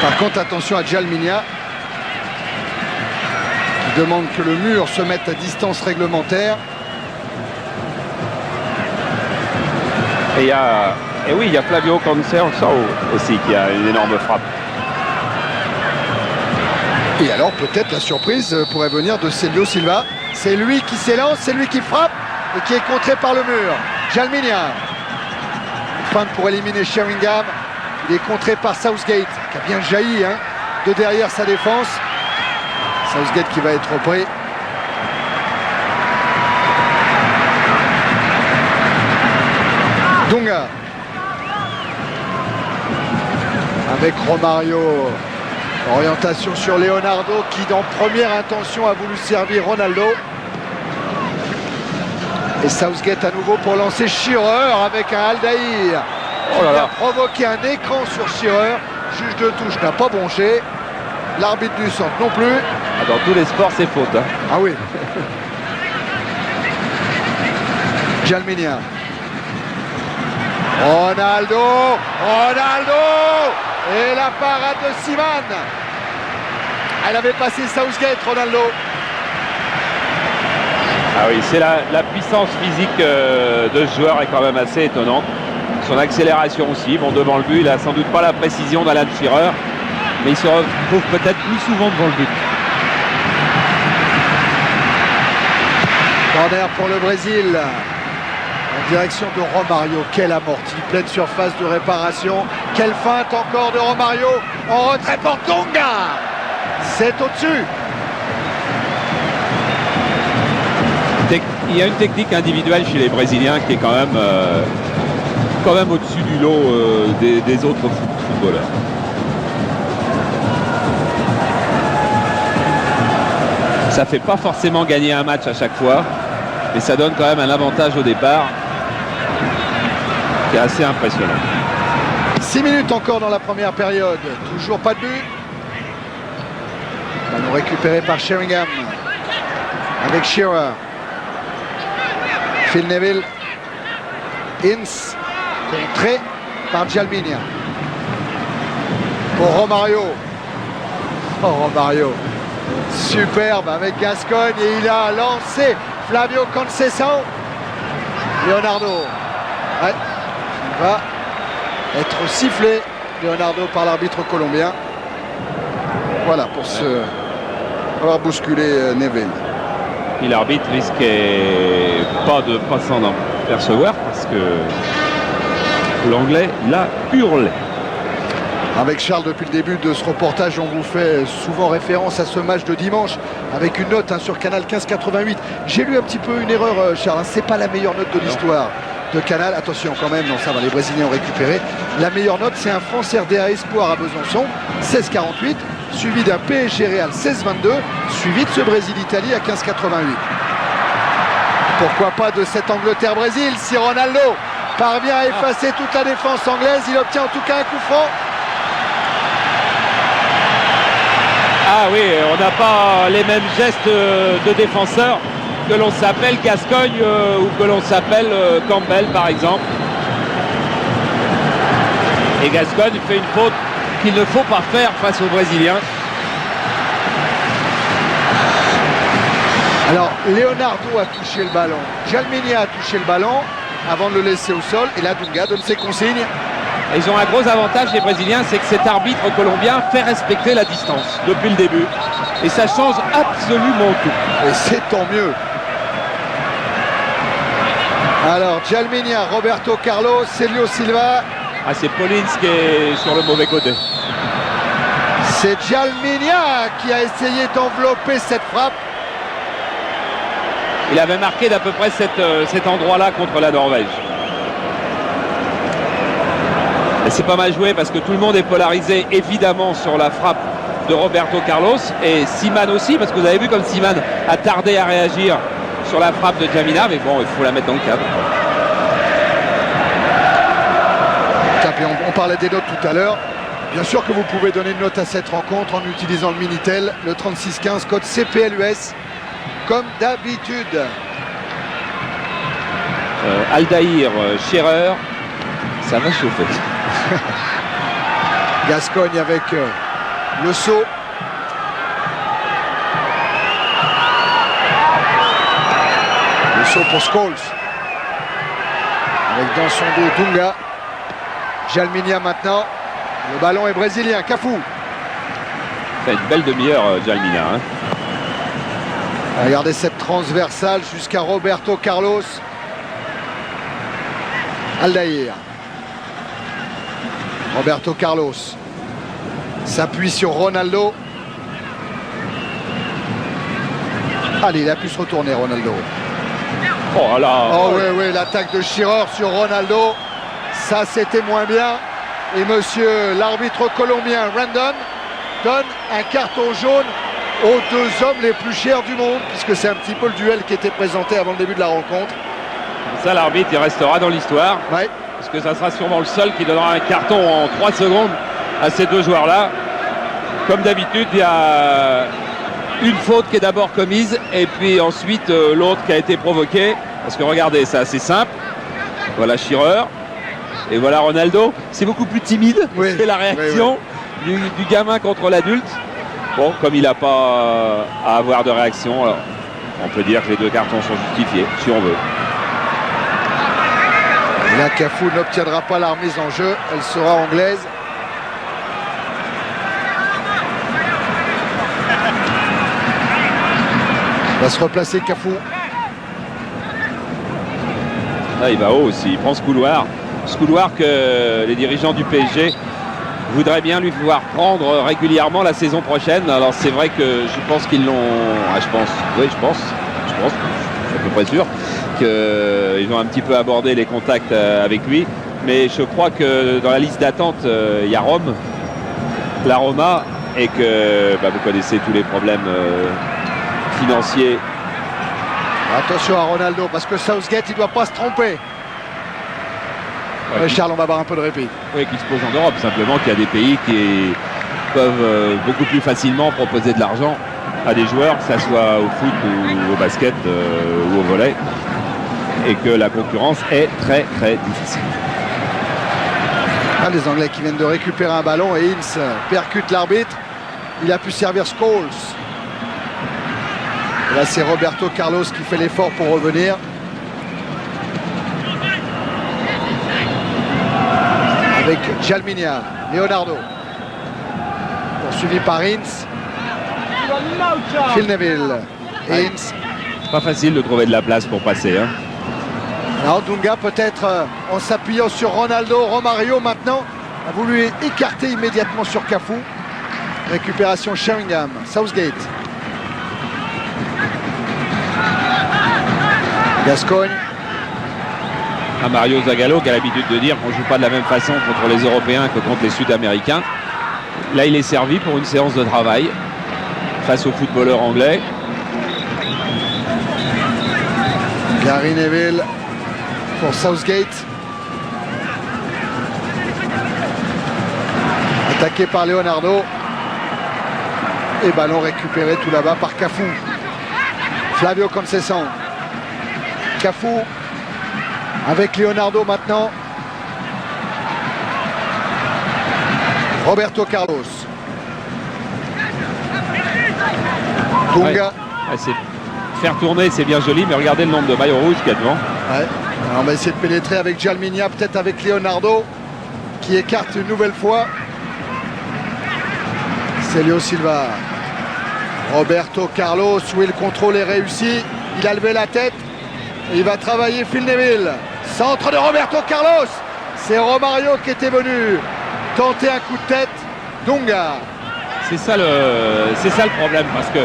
Par contre, attention à Djalminha. demande que le mur se mette à distance réglementaire. Et oui, il y a Flavio Conceição aussi qui a une énorme frappe. Et alors peut-être la surprise pourrait venir de Célio Silva. C'est lui qui s'élance, c'est lui qui frappe et qui est contré par le mur. Jalminia. Feinte pour éliminer Sheringham. Il est contré par Southgate qui a bien jailli de derrière sa défense. Southgate qui va être repris. Dunga. Avec Romario. Orientation sur Leonardo qui, dans première intention, a voulu servir Ronaldo. Et Southgate à nouveau pour lancer Shearer avec un Aldaïr. Oh là là. Il a provoqué un écran sur Shearer. Juge de touche n'a pas bronché. L'arbitre du centre non plus. Dans tous les sports, c'est faute. Ah oui. Jalminia. Ronaldo. Et la parade de Siman. Elle avait passé Southgate, Ronaldo. Ah oui, c'est la puissance physique de ce joueur est quand même assez étonnante. Son accélération aussi. Bon, devant le but, il a sans doute pas la précision d'Alan Shearer, mais il se retrouve peut-être plus souvent devant le but. Corner pour le Brésil. En direction de Romario. Quelle amortie. Pleine surface de réparation. Quelle feinte encore de Romario. En retrait pour Dunga. C'est au-dessus. Il y a une technique individuelle chez les Brésiliens qui est quand même au-dessus du lot des autres footballeurs. Ça fait pas forcément gagner un match à chaque fois, mais ça donne quand même un avantage au départ qui est assez impressionnant. 6 minutes encore dans la première période. Toujours pas de but. Ballon récupéré par Sheringham. Avec Shearer. Phil Neville. Ince. Contré par Jalminia. Pour Romario. Oh, Romario. Superbe avec Gascogne. Et il a lancé Flavio Conceição. Leonardo. Ouais. Il va être sifflé, Leonardo, par l'arbitre colombien. Voilà, pour avoir bousculé Neville. Et l'arbitre risquait pas s'en apercevoir parce que l'anglais l'a hurlé. Avec Charles, depuis le début de ce reportage, on vous fait souvent référence à ce match de dimanche avec une note sur Canal 1588. J'ai lu un petit peu une erreur, Charles. C'est pas la meilleure note de l'histoire de Canal. Attention quand même, non, ça va, les Brésiliens ont récupéré. La meilleure note, c'est un France RDA Espoir à Besançon, 16,48, suivi d'un PSG Real 16,22, suivi de ce Brésil-Italie à 15,88. Pourquoi pas de cet Angleterre-Brésil si Ronaldo parvient à effacer toute la défense anglaise. Il obtient en tout cas un coup franc. Ah oui, on n'a pas les mêmes gestes de défenseurs que l'on s'appelle Gascogne ou que l'on s'appelle Campbell par exemple. Et Gascogne fait une faute qu'il ne faut pas faire face aux Brésiliens. Alors, Leonardo a touché le ballon. Jalminia a touché le ballon avant de le laisser au sol. Et là, Dunga donne ses consignes. Ils ont un gros avantage, les Brésiliens, c'est que cet arbitre colombien fait respecter la distance depuis le début. Et ça change absolument tout. Et c'est tant mieux. Alors, Jalminia, Roberto Carlos, Célio Silva. Ah, c'est Paulins qui est sur le mauvais côté. C'est Jalminia qui a essayé d'envelopper cette frappe. Il avait marqué d'à peu près cet endroit-là contre la Norvège. Et c'est pas mal joué parce que tout le monde est polarisé évidemment sur la frappe de Roberto Carlos et Siman aussi, parce que vous avez vu comme Siman a tardé à réagir sur la frappe de Jamina, mais bon, il faut la mettre dans le cadre. On parlait des notes tout à l'heure. Bien sûr que vous pouvez donner une note à cette rencontre en utilisant le Minitel, le 3615, code CPLUS, comme d'habitude. Aldaïr, Shearer, ça va chauffer. Gascogne avec le saut. Saut pour Scholes. Avec dans son dos Dunga. Jalminia maintenant. Le ballon est brésilien. Cafu. C'est une belle demi-heure, Jalminia. Hein. Regardez cette transversale jusqu'à Roberto Carlos. Aldaïr. Roberto Carlos s'appuie sur Ronaldo. Allez, il a pu se retourner, Ronaldo. Oh là. Oh oui, l'attaque de Shearer sur Ronaldo. Ça, c'était moins bien. Et monsieur l'arbitre colombien Randon donne un carton jaune aux deux hommes les plus chers du monde, puisque c'est un petit peu le duel qui était présenté avant le début de la rencontre. Ça, l'arbitre, il restera dans l'histoire. Ouais. Parce que ça sera sûrement le seul qui donnera un carton en 3 secondes à ces deux joueurs-là. Comme d'habitude, il y a une faute qui est d'abord commise et puis ensuite l'autre qui a été provoquée. Parce que regardez, c'est assez simple. Voilà Shearer. Et voilà Ronaldo. C'est beaucoup plus timide. Oui. C'est la réaction du gamin contre l'adulte. Bon, comme il n'a pas à avoir de réaction, alors on peut dire que les deux cartons sont justifiés, si on veut. La Cafu n'obtiendra pas la remise en jeu, elle sera anglaise. Va se replacer Cafu. Là, il va haut aussi, il prend ce couloir que les dirigeants du PSG voudraient bien lui voir prendre régulièrement la saison prochaine. Alors c'est vrai que je pense qu'ils l'ont... Ah, je pense, à peu près sûr qu'ils vont un petit peu aborder les contacts avec lui. Mais je crois que dans la liste d'attente, il y a Rome, la Roma, et que vous connaissez tous les problèmes financiers. Attention à Ronaldo, parce que Southgate, il ne doit pas se tromper. Ouais, Charles, on va avoir un peu de répit. Oui, qui se pose en Europe, simplement qu'il y a des pays qui peuvent beaucoup plus facilement proposer de l'argent à des joueurs, que ce soit au foot ou au basket ou au volley, et que la concurrence est très très difficile. Ah, les Anglais qui viennent de récupérer un ballon et Ince percute l'arbitre. Il a pu servir Scholes. Et là, c'est Roberto Carlos qui fait l'effort pour revenir. Avec Jalminia, Leonardo. Poursuivi par Ince. Phil Neville. Et Ince. Pas facile de trouver de la place pour passer. Hein. Alors Dunga, peut-être en s'appuyant sur Ronaldo, Romario maintenant a voulu écarter immédiatement sur Cafu. Récupération Sheringham, Southgate. Gascogne. Mario Zagallo qui a l'habitude de dire qu'on ne joue pas de la même façon contre les Européens que contre les Sud-Américains. Là, il est servi pour une séance de travail face aux footballeurs anglais. Gary Neville pour Southgate. Attaqué par Leonardo. Et ballon récupéré tout là-bas par Cafu. Flavio Conceição. Cafu avec Leonardo maintenant. Roberto Carlos. Dunga. Ouais, faire tourner, c'est bien joli, mais regardez le nombre de maillots rouges qu'il y a devant. Ouais. Alors on va essayer de pénétrer avec Jalminia, peut-être avec Leonardo, qui écarte une nouvelle fois. Célio Silva. Roberto Carlos, où le contrôle est réussi. Il a levé la tête. Et il va travailler Phil Neville. Centre de Roberto Carlos. C'est Romario qui était venu tenter un coup de tête. Dunga. C'est ça le problème, parce que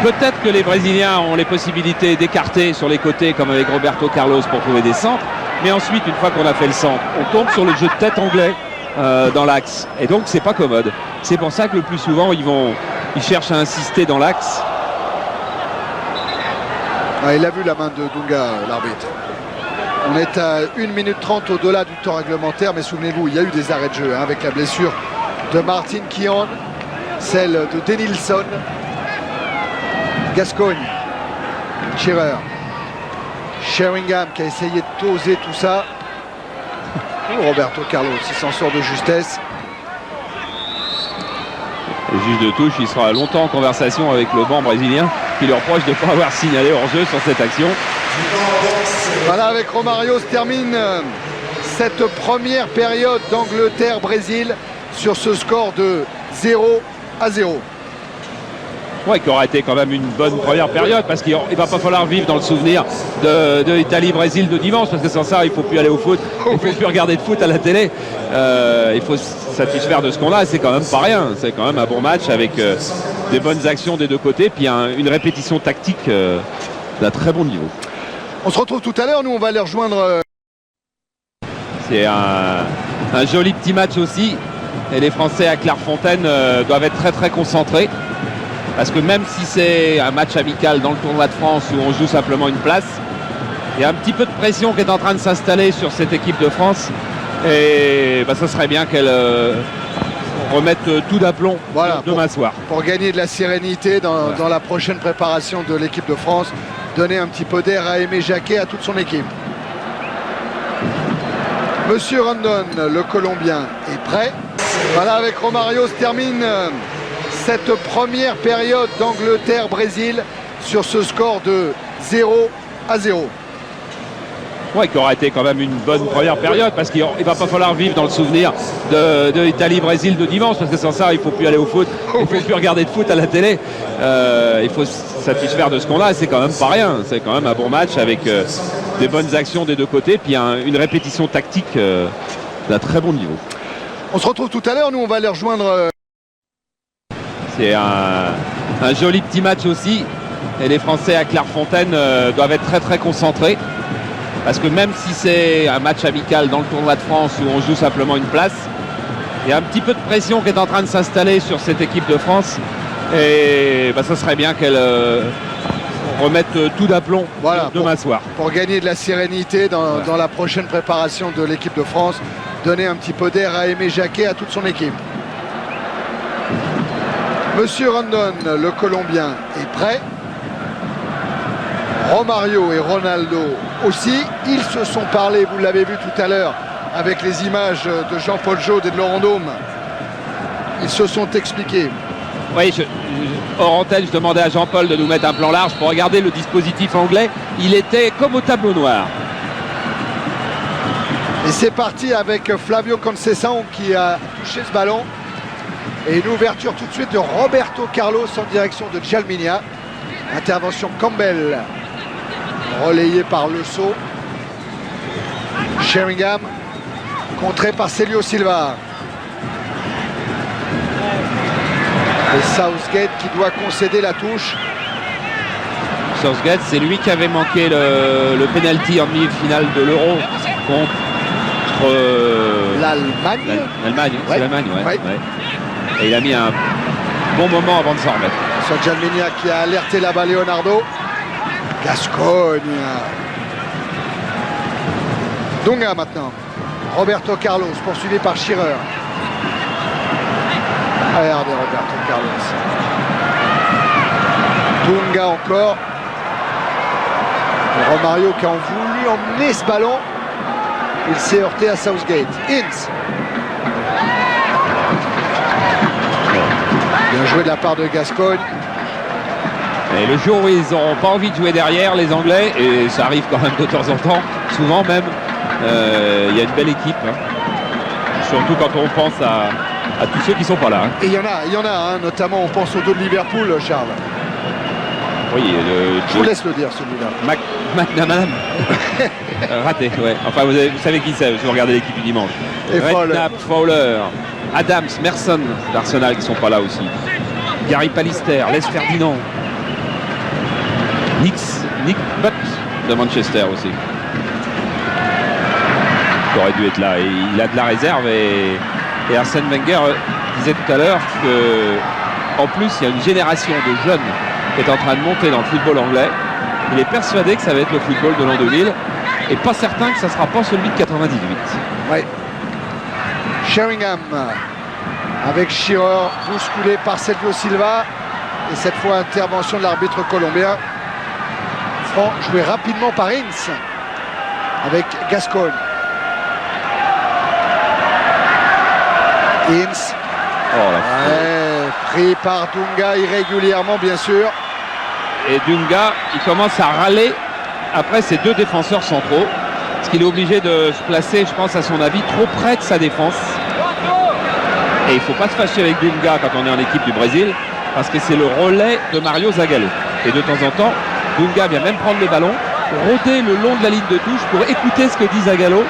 peut-être que les Brésiliens ont les possibilités d'écarter sur les côtés comme avec Roberto Carlos pour trouver des centres, mais ensuite une fois qu'on a fait le centre, on tombe sur le jeu de tête anglais dans l'axe, et donc c'est pas commode. C'est pour ça que le plus souvent ils cherchent à insister dans l'axe. Ah, il a vu la main de Dunga, l'arbitre. On est à 1 minute 30 au-delà du temps réglementaire, mais souvenez-vous, il y a eu des arrêts de jeu hein, avec la blessure de Martin Keown, celle de Denilson. Gascogne, Shearer, Sheringham qui a essayé de doser tout ça. Roberto Carlos, il s'en sort de justesse. Le juge de touche, il sera longtemps en conversation avec le banc brésilien. qui lui reproche de ne pas avoir signalé hors-jeu sur cette action. Voilà, avec Romario se termine cette première période d'Angleterre-Brésil sur ce score de 0-0. Ouais, qui aura été quand même une bonne première période, parce qu'il ne va pas falloir vivre dans le souvenir de l'Italie-Brésil de dimanche, parce que sans ça, il ne faut plus aller au foot, il ne faut plus regarder de foot à la télé. Il faut se satisfaire de ce qu'on a, et c'est quand même pas rien. C'est quand même un bon match avec des bonnes actions des deux côtés, puis une répétition tactique d'un très bon niveau. On se retrouve tout à l'heure, nous on va aller rejoindre... C'est un joli petit match aussi, et les Français à Clairefontaine doivent être très très concentrés. Parce que même si c'est un match amical dans le tournoi de France où on joue simplement une place, il y a un petit peu de pression qui est en train de s'installer sur cette équipe de France. Et ça serait bien qu'elle remette tout d'aplomb demain soir. Pour gagner de la sérénité dans la prochaine préparation de l'équipe de France, donner un petit peu d'air à Aimé Jacquet, à toute son équipe. Monsieur Rondon, le Colombien, est prêt. Voilà, avec Romario se termine cette première période d'Angleterre-Brésil sur ce score de 0-0. Ouais, qui aura été quand même une bonne première période, parce qu'il ne va pas falloir vivre dans le souvenir de l'Italie-Brésil de dimanche, parce que sans ça, il ne faut plus aller au foot, il ne faut plus regarder de foot à la télé. Il faut se satisfaire de ce qu'on a, et c'est quand même pas rien. C'est quand même un bon match avec des bonnes actions des deux côtés, puis une répétition tactique d'un très bon niveau. On se retrouve tout à l'heure, nous on va aller rejoindre... C'est un joli petit match aussi, et les Français à Clairefontaine doivent être très très concentrés, parce que même si c'est un match amical dans le tournoi de France où on joue simplement une place, il y a un petit peu de pression qui est en train de s'installer sur cette équipe de France, et ça serait bien qu'elle remette tout d'aplomb demain soir. Pour gagner de la sérénité dans la prochaine préparation de l'équipe de France, donner un petit peu d'air à Aimé Jacquet, à toute son équipe. Monsieur Rondon, le Colombien, est prêt. Romario et Ronaldo aussi. Ils se sont parlé, vous l'avez vu tout à l'heure, avec les images de Jean-Paul Jaude et de Laurent Daume. Ils se sont expliqués. Oui, hors antenne, je demandais à Jean-Paul de nous mettre un plan large pour regarder le dispositif anglais. Il était comme au tableau noir. Et c'est parti avec Flavio Conceição qui a touché ce ballon. Et une ouverture tout de suite de Roberto Carlos en direction de Djalminha. Intervention Campbell, relayée par Le Sceau. Sheringham, contré par Célio Silva. Et Southgate qui doit concéder la touche. Southgate, c'est lui qui avait manqué le penalty en demi-finale de l'Euro contre l'Allemagne. L'Allemagne, ouais. C'est l'Allemagne, ouais. Ouais. Ouais. Et il a mis un bon moment avant de s'en remettre. Sur Djalminha qui a alerté là-bas Leonardo. Gascogne. Dunga maintenant. Roberto Carlos poursuivi par Shearer. Regardez Roberto Carlos. Dunga encore. Et Romario qui a voulu emmener ce ballon. Il s'est heurté à Southgate. Ince. Bien joué de la part de Gascogne. Et le jour où ils n'auront pas envie de jouer derrière, les Anglais, et ça arrive quand même de temps en temps, souvent même, il y a une belle équipe. Hein. Surtout quand on pense à tous ceux qui ne sont pas là. Hein. Et il y en a hein, notamment on pense au dos de Liverpool, Charles. Oui, je vous laisse le dire celui-là. McNamara. Raté, ouais. Enfin, vous savez qui c'est, si vous regardez l'équipe du dimanche. Et Fowler, Adams, Merson d'Arsenal qui ne sont pas là aussi. Gary Pallister, Les Ferdinand. Nick Butt de Manchester aussi. Il aurait dû être là. Et il a de la réserve et Arsène Wenger disait tout à l'heure qu'en plus il y a une génération de jeunes qui est en train de monter dans le football anglais. Il est persuadé que ça va être le football de l'an 2000 et pas certain que ça ne sera pas celui de 98. Oui. Sheringham avec Shearer bousculé par Sergio Silva et cette fois intervention de l'arbitre colombien. Franc joué rapidement par Ince avec Gascogne. Ince. Oh, pris par Dunga irrégulièrement bien sûr. Et Dunga, il commence à râler après ces deux défenseurs centraux. Parce qu'il est obligé de se placer, je pense, à son avis, trop près de sa défense. Et il ne faut pas se fâcher avec Dunga quand on est en équipe du Brésil, parce que c'est le relais de Mario Zagallo. Et de temps en temps, Dunga vient même prendre le ballon, rôder le long de la ligne de touche pour écouter ce que dit Zagallo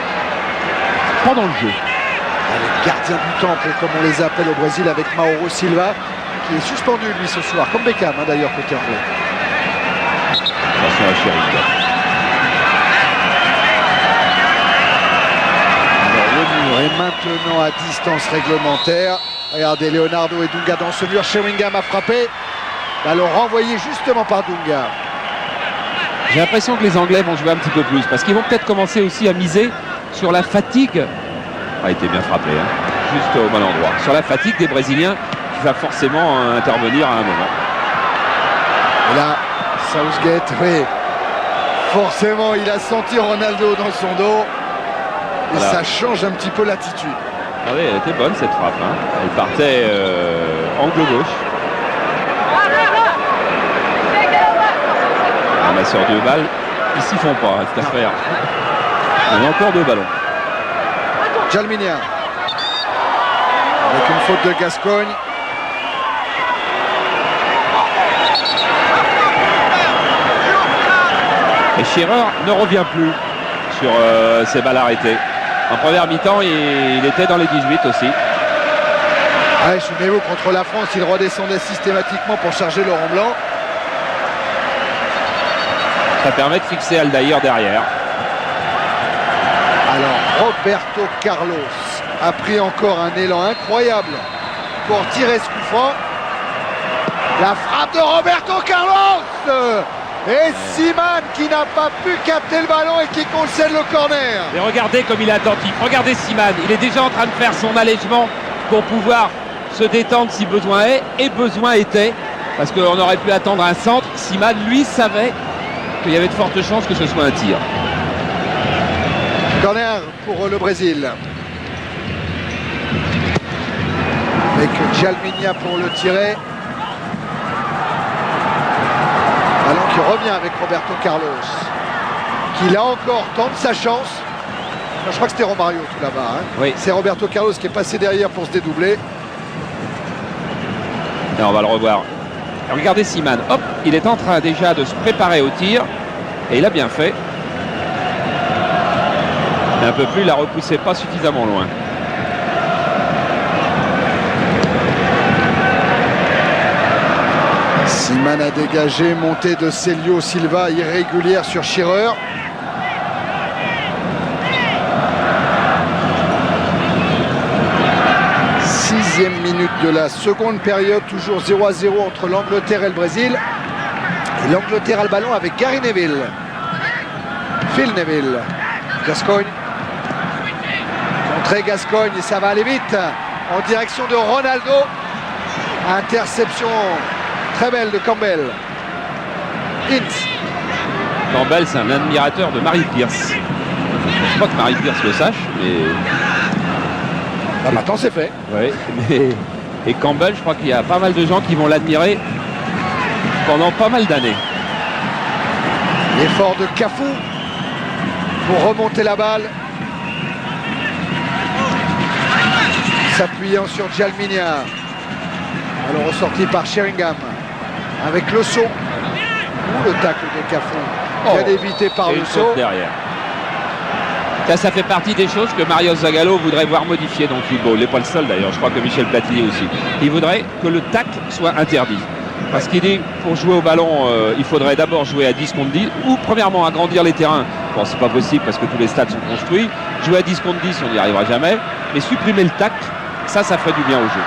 pendant le jeu. Les gardiens du temple, comme on les appelle au Brésil, avec Mauro Silva, qui est suspendu lui ce soir, comme Beckham d'ailleurs côté anglais. Attention à Sheringham. Alors le mur est maintenant à distance réglementaire. Regardez Leonardo et Dunga dans ce mur. Sheringham a frappé. Ballon renvoyé justement par Dunga. J'ai l'impression que les Anglais vont jouer un petit peu plus, parce qu'ils vont peut-être commencer aussi à miser sur la fatigue. A été bien frappé, hein, juste au bon endroit. Sur la fatigue des Brésiliens, qui va forcément intervenir à un moment. Et là, Southgate, oui, forcément, il a senti Ronaldo dans son dos. Et Voilà. ça change un petit peu l'attitude. Regardez, elle était bonne cette frappe, hein. Elle partait angle gauche. On a sur deux balles. Ils s'y font pas, cette affaire. On a encore deux ballons. Jalminia. Avec une faute de Gascogne. Et Shearer ne revient plus sur ces balles arrêtées. En première mi-temps, il était dans les 18 aussi. Ouais, souvenez-vous, contre la France, il redescendait systématiquement pour charger Laurent Blanc. Ça permet de fixer Aldaïr derrière. Alors, Roberto Carlos a pris encore un élan incroyable pour tirer ce coup franc. La frappe de Roberto Carlos et Siman qui n'a pas pu capter le ballon et qui concède le corner. Mais regardez comme il est attentif. Regardez Siman. Il est déjà en train de faire son allègement pour pouvoir se détendre si besoin est. Et besoin était. Parce qu'on aurait pu attendre un centre. Siman, lui, savait qu'il y avait de fortes chances que ce soit un tir. Corner pour le Brésil. Avec Jalminia pour le tirer. Ballon qui revient avec Roberto Carlos. Qui là encore tente sa chance. Je crois que c'était Romario tout là-bas. Hein. Oui. C'est Roberto Carlos qui est passé derrière pour se dédoubler. Et on va le revoir. Regardez Siman. Hop, il est en train déjà de se préparer au tir. Et il a bien fait. Un peu plus, il la repoussé pas suffisamment loin. Siman a dégagé, montée de Célio Silva irrégulière sur Shearer. Sixième minute de la seconde période, toujours 0-0 entre l'Angleterre et le Brésil. Et l'Angleterre a le ballon avec Gary Neville. Phil Neville. Gascogne. Contré Gascogne et ça va aller vite. En direction de Ronaldo. Interception très belle de Campbell. Ince. Campbell, c'est un admirateur de Marie Pierce. Je ne pense pas que Marie Pierce le sache, mais... Ah, maintenant c'est fait. Oui, mais... Et Campbell, je crois qu'il y a pas mal de gens qui vont l'admirer pendant pas mal d'années. L'effort de Cafu pour remonter la balle. S'appuyant sur Jalminia. Alors ressorti par Sheringham. Avec le saut. Ou le tacle de Cafu. Bien évité par Et le une saut. faute derrière. Ça fait partie des choses que Mario Zagallo voudrait voir modifier dans le football. Il n'est pas le seul d'ailleurs, je crois que Michel Platini aussi. Il voudrait que le tacle soit interdit. Parce qu'il dit, pour jouer au ballon, il faudrait d'abord jouer à 10 contre 10, ou premièrement agrandir les terrains. Bon, c'est pas possible parce que tous les stades sont construits. Jouer à 10 contre 10, on n'y arrivera jamais. Mais supprimer le tacle, ça ferait du bien au jeu.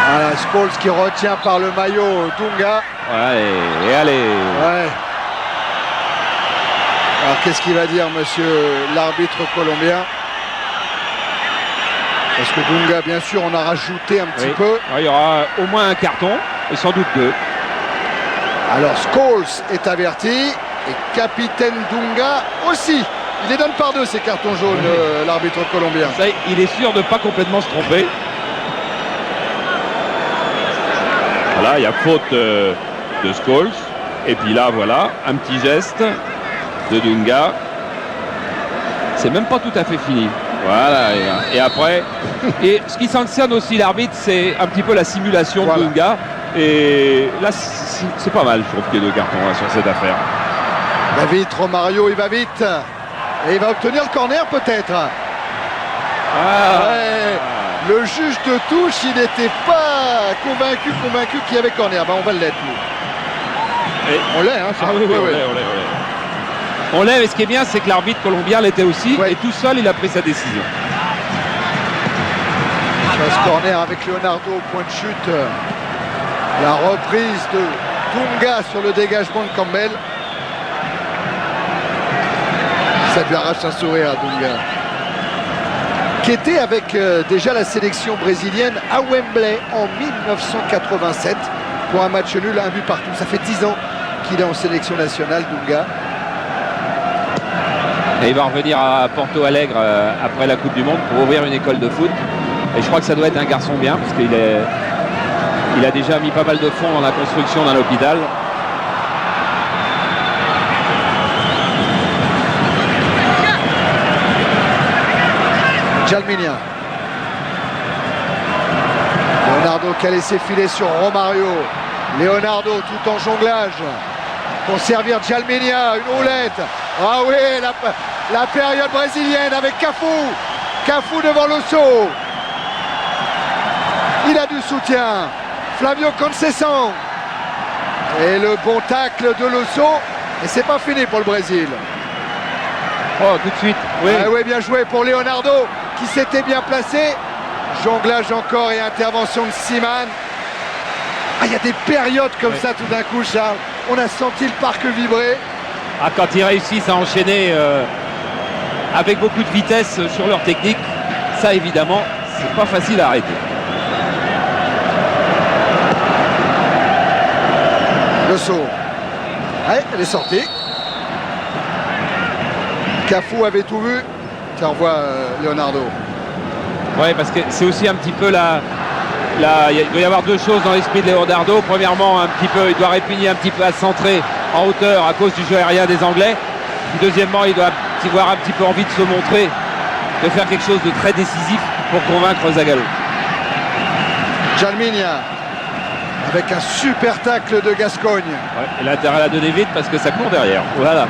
Voilà, Scholes qui retient par le maillot Dunga. Ouais, et allez. Ouais. Alors qu'est-ce qu'il va dire monsieur l'arbitre colombien? Parce que Dunga, bien sûr, on a rajouté un petit peu. Alors, il y aura au moins un carton et sans doute deux. Alors Scholes est averti et capitaine Dunga aussi. Il les donne par deux ces cartons jaunes, l'arbitre colombien. Ça, il est sûr de ne pas complètement se tromper. Voilà, il y a faute de de Scholes. Et puis là, voilà, un petit geste de Dunga. C'est même pas tout à fait fini. Voilà, et après, et ce qui sanctionne aussi l'arbitre, c'est un petit peu la simulation de Dunga. Et là, c'est pas mal, je trouve qu'il y ait 2 cartons là, sur cette affaire. Il va vite, Romario, il va vite. Et il va obtenir le corner peut-être. Ouais. Le juge de touche, il n'était pas convaincu qu'il y avait corner. Ben, on va l'être, nous. On l'est, hein, ça. Ah, oui, on l'est. On l'est, mais ce qui est bien, c'est que l'arbitre colombien l'était aussi. Et tout seul, il a pris sa décision. Ce corner avec Leonardo au point de chute. La reprise de Dunga sur le dégagement de Campbell. Ça lui arrache un sourire à Dunga. Qui était avec déjà la sélection brésilienne à Wembley en 1987 pour un match nul, 1 but partout. Ça fait 10 ans qu'il est en sélection nationale, Dunga. Et il va revenir à Porto Alegre après la Coupe du Monde pour ouvrir une école de foot. Et je crois que ça doit être un garçon bien, parce qu'il a déjà mis pas mal de fonds dans la construction d'un hôpital. Jalminia. Leonardo qui a laissé filer sur Romario. Leonardo tout en jonglage pour servir Jalminia, une roulette. Ah oui, la période brésilienne avec Cafu. Cafu devant Losso. Il a du soutien. Flavio Conceição. Et le bon tacle de Losso. Et c'est pas fini pour le Brésil. Oh, tout de suite. Oui. Ah oui, bien joué pour Leonardo qui s'était bien placé. Jonglage encore et intervention de Seaman. Ah, il y a des périodes comme ça tout d'un coup, Charles. On a senti le parc vibrer. Ah, quand ils réussissent à enchaîner avec beaucoup de vitesse sur leur technique, ça évidemment, c'est pas facile à arrêter. Le saut. Ouais, elle est sortie. Cafu avait tout vu. Tiens, on voit Leonardo. Oui, parce que c'est aussi un petit peu il doit y avoir 2 choses dans l'esprit de Leonardo. Premièrement, un petit peu, il doit répugner un petit peu à se centrer en hauteur à cause du jeu aérien des Anglais. Puis deuxièmement, il doit avoir un petit peu envie de se montrer, de faire quelque chose de très décisif pour convaincre Zagallo. Jalminia avec un super tacle de Gascogne. Ouais, il a intérêt à la donner vite parce que ça court derrière. Voilà.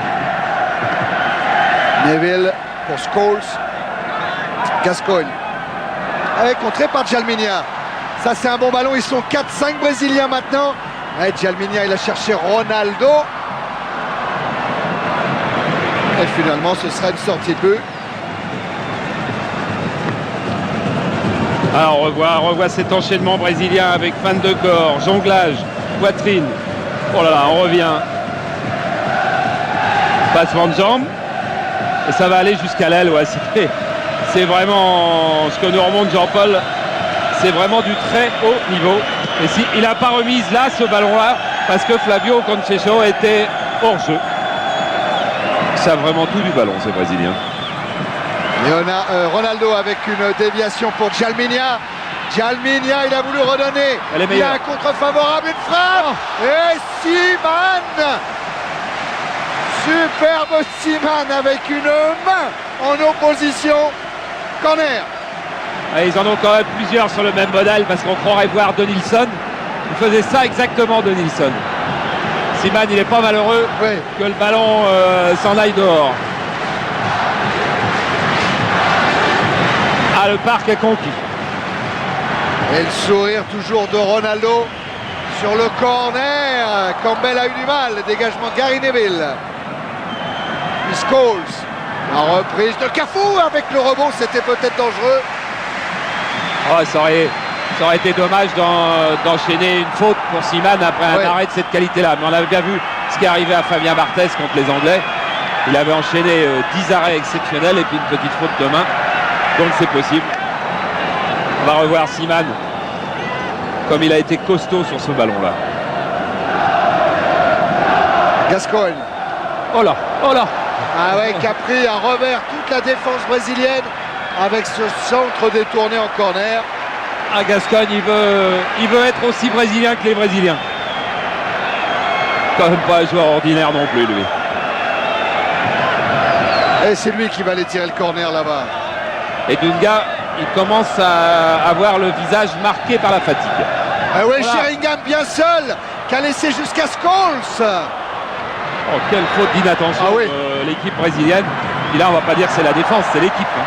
Neville pour Scholes. Gascogne. Avec contré par Jalminia. Ça c'est un bon ballon. Ils sont 4-5 Brésiliens maintenant. Ouais, Jalminia il a cherché Ronaldo. Et finalement ce sera une sortie de but. Alors on revoit cet enchaînement brésilien avec fin de corps, jonglage, poitrine. Oh là là, on revient. Passement de jambe. Et ça va aller jusqu'à l'aile. Ouais, c'est vraiment ce que nous remonte Jean-Paul. C'est vraiment du très haut niveau. Et si il n'a pas remise là, ce ballon-là, parce que Flavio Conceição était hors jeu. Ça a vraiment tout du ballon, ces Brésiliens. Ronaldo avec une déviation pour Jalminia. Jalminia, il a voulu redonner. Il a un contre favorable, une frappe. Et Seaman. Superbe Seaman avec une main en opposition. Corner. Et ils en ont quand même plusieurs sur le même modèle parce qu'on croirait voir Denilson. Il faisait ça exactement, Denilson. Seaman, il n'est pas malheureux que le ballon s'en aille dehors. Ah, le parc est conquis. Et le sourire toujours de Ronaldo sur le corner. Campbell a eu du mal. Le dégagement de Gary Neville. Scholes. La reprise de Cafu avec le rebond. C'était peut-être dangereux. Oh, ça aurait été dommage d'enchaîner une faute pour Seaman après un arrêt de cette qualité-là. Mais on avait bien vu ce qui est arrivé à Fabien Barthez contre les Anglais. Il avait enchaîné 10 arrêts exceptionnels et puis une petite faute de main. Donc c'est possible. On va revoir Seaman comme il a été costaud sur ce ballon-là. Gascogne. Oh là, oh là. Ah ouais, qui a pris un revers toute la défense brésilienne avec ce centre détourné en corner. Ah, Gascogne, il veut être aussi brésilien que les Brésiliens. quand même pas un joueur ordinaire non plus, lui. Et c'est lui qui va aller tirer le corner là-bas. Et Dunga, il commence à avoir le visage marqué par la fatigue. Ah ouais, Voilà. Sheringham bien seul, qui a laissé jusqu'à Scholes. Oh, quelle faute d'inattention Ah oui. de l'équipe brésilienne. Et là, on va pas dire que c'est la défense, c'est l'équipe. Hein.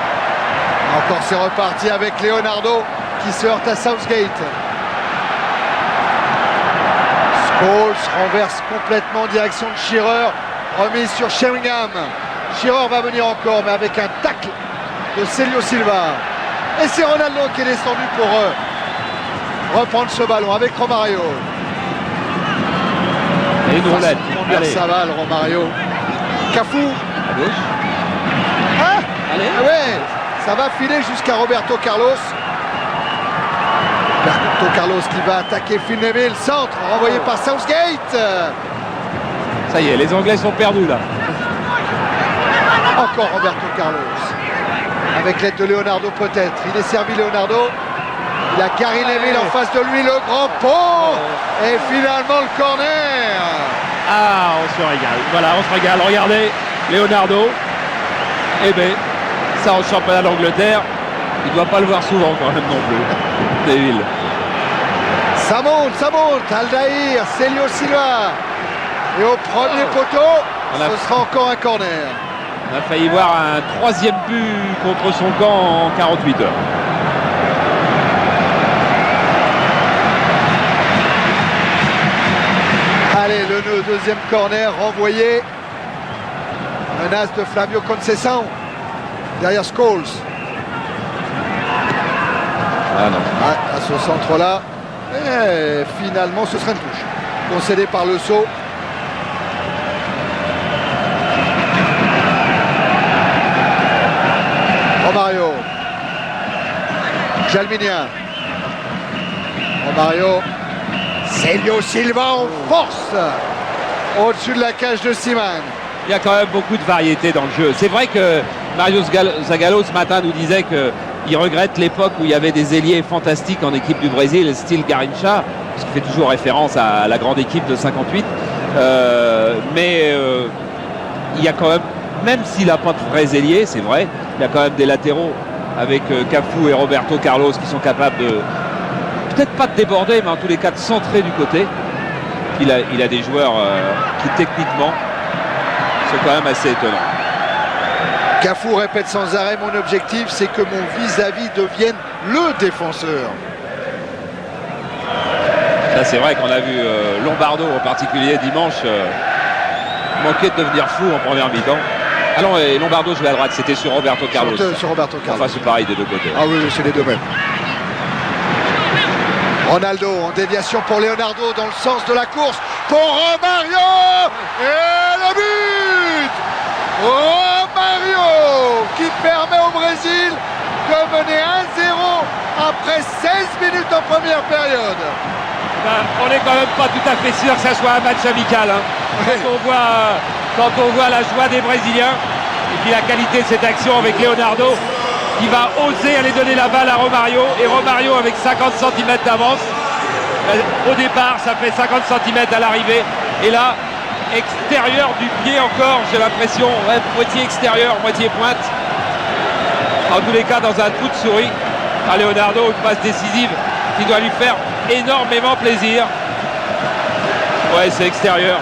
Encore c'est reparti avec Leonardo qui se heurte à Southgate. Scholes renverse complètement en direction de Shearer. Remise sur Sheringham. Shearer va venir encore, mais avec un tacle de Celio Silva. Et c'est Ronaldo qui est descendu pour reprendre ce ballon avec Romario. Et une roulette. Bien Allez, ça va, le Romario. Cafu. à gauche. Ah, Allez. ah ouais, ça va filer jusqu'à Roberto Carlos. Roberto Carlos qui va attaquer Phil Neville. Centre renvoyé par Southgate. Ça y est, les Anglais sont perdus là. Encore Roberto Carlos. Avec l'aide de Leonardo peut-être. Il est servi Leonardo. Il a Gary Neville en face de lui, le grand pot. Et finalement le corner. Ah, on se régale. Voilà, on se régale. Regardez, Leonardo. Eh bien, ça en championnat d'Angleterre, il ne doit pas le voir souvent quand même non plus. Neville. Ça monte. Aldaïr, Celio Silva. Et au premier poteau, ce sera encore un corner. On a failli voir un troisième but contre son camp en 48 heures. Allez, le deuxième corner renvoyé. Menace de Flavio Conceição. Derrière Scholes. Ah non. Ah, à ce centre-là. Et finalement, ce sera une touche. Concédé par le saut. Romario. Jalminien. Romario. Celio Silva en force. Au-dessus de la cage de Seaman. Il y a quand même beaucoup de variété dans le jeu. C'est vrai que Mario Zagallo ce matin nous disait qu'il regrette l'époque où il y avait des ailiers fantastiques en équipe du Brésil, style Garrincha, parce qu'il fait toujours référence à la grande équipe de 58. Mais il y a quand même s'il n'a pas de vrais ailiers, c'est vrai, il y a quand même des latéraux avec Cafu et Roberto Carlos qui sont capables de, peut-être pas de déborder, mais en tous les cas de centrer du côté. Il a des joueurs qui techniquement sont quand même assez étonnants. Cafu répète sans arrêt, mon objectif c'est que mon vis-à-vis devienne le défenseur. Ça c'est vrai qu'on a vu Lombardo en particulier dimanche manquer de devenir fou en première mi-temps. Ah non, et Lombardo jouait à droite, c'était sur Roberto Carlos. Sur Roberto Carlos. Enfin c'est pareil des deux côtés. Ah oui, c'est les deux mêmes. Ronaldo en déviation pour Leonardo dans le sens de la course pour Romario et le but Romario qui permet au Brésil de mener 1-0 après 16 minutes en première période. Ben, on n'est quand même pas tout à fait sûr que ça soit un match amical. Hein. Quand on voit la joie des Brésiliens et puis la qualité de cette action avec Leonardo qui va oser aller donner la balle à Romario, et Romario avec 50 cm d'avance. Au départ ça fait 50 cm à l'arrivée, et là extérieur du pied encore, j'ai l'impression, ouais, moitié extérieur, moitié pointe. En tous les cas dans un trou de souris à Leonardo, une passe décisive qui doit lui faire énormément plaisir. Ouais, c'est extérieur.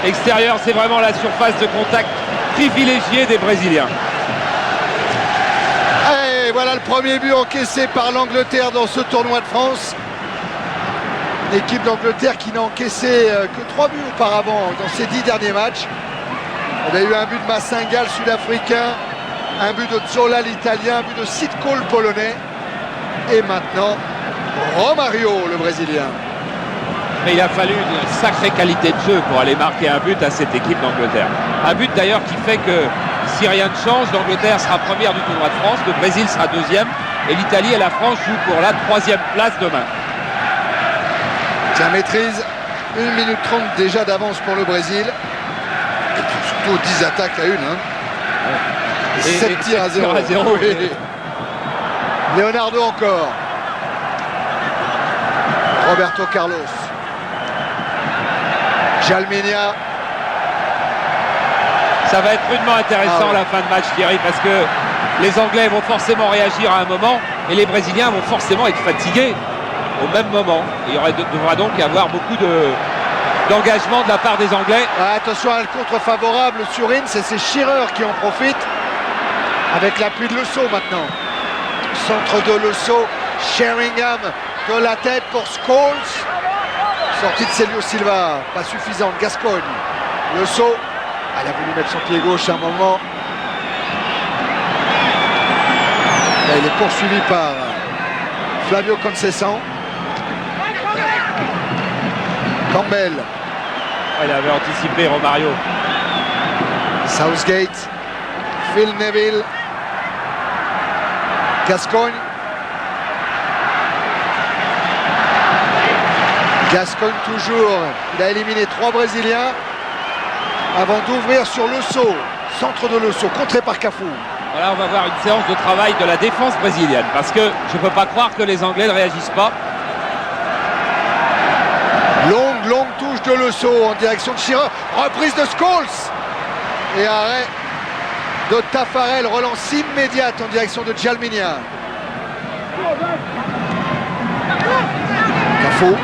Extérieur, c'est vraiment la surface de contact privilégiée des Brésiliens. Et voilà le premier but encaissé par l'Angleterre dans ce tournoi de France. L'équipe d'Angleterre qui n'a encaissé que 3 buts auparavant dans ses 10 derniers matchs. On a eu un but de Massinga, le sud-africain, un but de Zola, l'italien, un but de Sitko, le polonais. Et maintenant, Romario, le brésilien. Mais il a fallu une sacrée qualité de jeu pour aller marquer un but à cette équipe d'Angleterre. Un but d'ailleurs qui fait que si rien ne change, l'Angleterre sera première du tournoi de France, le Brésil sera deuxième et l'Italie et la France jouent pour la 3e place demain. Tiens, maîtrise, 1 minute 30 déjà d'avance pour le Brésil. Et puis surtout 10 attaques à une. Hein. Et 7 tirs à 0. Oui. Leonardo encore. Roberto Carlos. Jalminia. Ça va être rudement intéressant Ah ouais. la fin de match, Thierry, parce que les Anglais vont forcément réagir à un moment et les Brésiliens vont forcément être fatigués au même moment. Il devra donc y avoir beaucoup d'engagement de la part des Anglais. Ah, attention à le contre favorable sur Ince, c'est Shearer qui en profite avec l'appui de Le Saux maintenant. Centre de Le Saux, Sheringham de la tête pour Scholes. Sortie de Célio Silva, pas suffisante. Gascogne, Le Saux. Elle a voulu mettre son pied gauche à un moment. Là, il est poursuivi par Flavio Conceição. Campbell. Il avait anticipé Romario. Southgate. Phil Neville. Gascogne. Gascogne toujours. Il a éliminé 3 Brésiliens avant d'ouvrir sur Le Saux. Centre de Le Saux, contré par Cafu. Voilà, on va voir une séance de travail de la défense brésilienne parce que je ne peux pas croire que les Anglais ne réagissent pas. Longue touche de Le Saux en direction de Shearer. Reprise de Scholes. Et arrêt de Taffarel. Relance immédiate en direction de Jalminia. Cafu.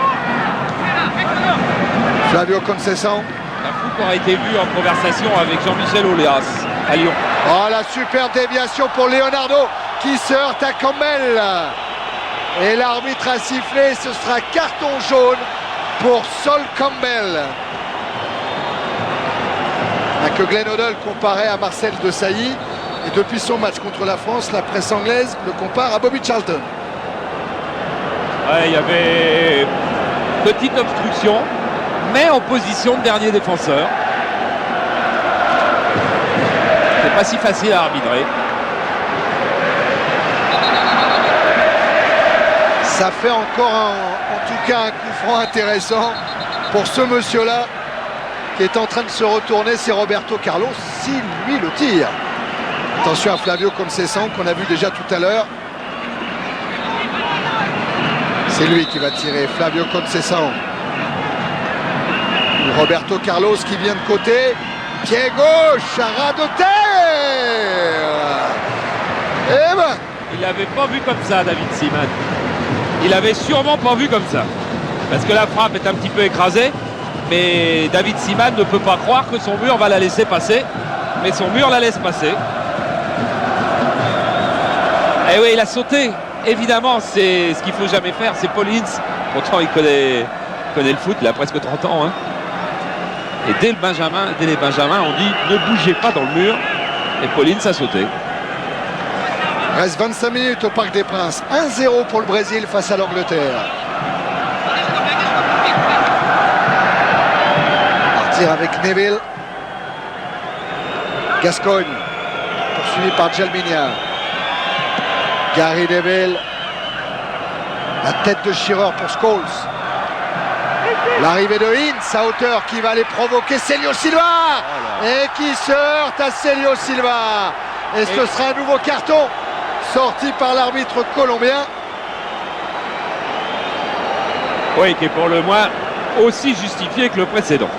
Flavio Conceição. Cafu qui aura été vu en conversation avec Jean-Michel Auléas à Lyon. Oh, la super déviation pour Leonardo qui se heurte à Campbell. Et l'arbitre a sifflé, ce sera carton jaune pour Sol Campbell. Que Glenn Hoddle comparait à Marcel Desailly. Et depuis son match contre la France, la presse anglaise le compare à Bobby Charlton. Ouais, il y avait petite obstruction, mais en position de dernier défenseur. C'est pas si facile à arbitrer. Ça fait encore en tout cas un coup franc intéressant pour ce monsieur-là qui est en train de se retourner. C'est Roberto Carlos, si lui le tire. Attention à Flavio Conceição qu'on a vu déjà tout à l'heure. C'est lui qui va tirer, Flavio Conceição. Roberto Carlos qui vient de côté. Pied gauche, à ras de terre. Et ben, Il l'avait pas vu comme ça, David Seaman. Il avait sûrement pas vu comme ça. Parce que la frappe est un petit peu écrasée. Mais David Seaman ne peut pas croire que son mur va la laisser passer. Mais son mur la laisse passer. Et oui, il a sauté. Évidemment, c'est ce qu'il faut jamais faire. C'est Paul Ince. Pourtant, il connaît le foot. Il a presque 30 ans. Hein. Et dès les Benjamins, on dit ne bougez pas dans le mur. Et Paul Ince a sauté. Reste 25 minutes au Parc des Princes. 1-0 pour le Brésil face à l'Angleterre. Partir avec Neville. Gascogne. Poursuivi par Jalminia. Gary Neville. La tête de Shearer pour Scholes. L'arrivée de Ince à hauteur qui va aller provoquer Célio Silva. Et qui se heurte à Célio Silva. Et ce sera un nouveau carton sorti par l'arbitre colombien. Oui, qui est pour le moins aussi justifié que le précédent.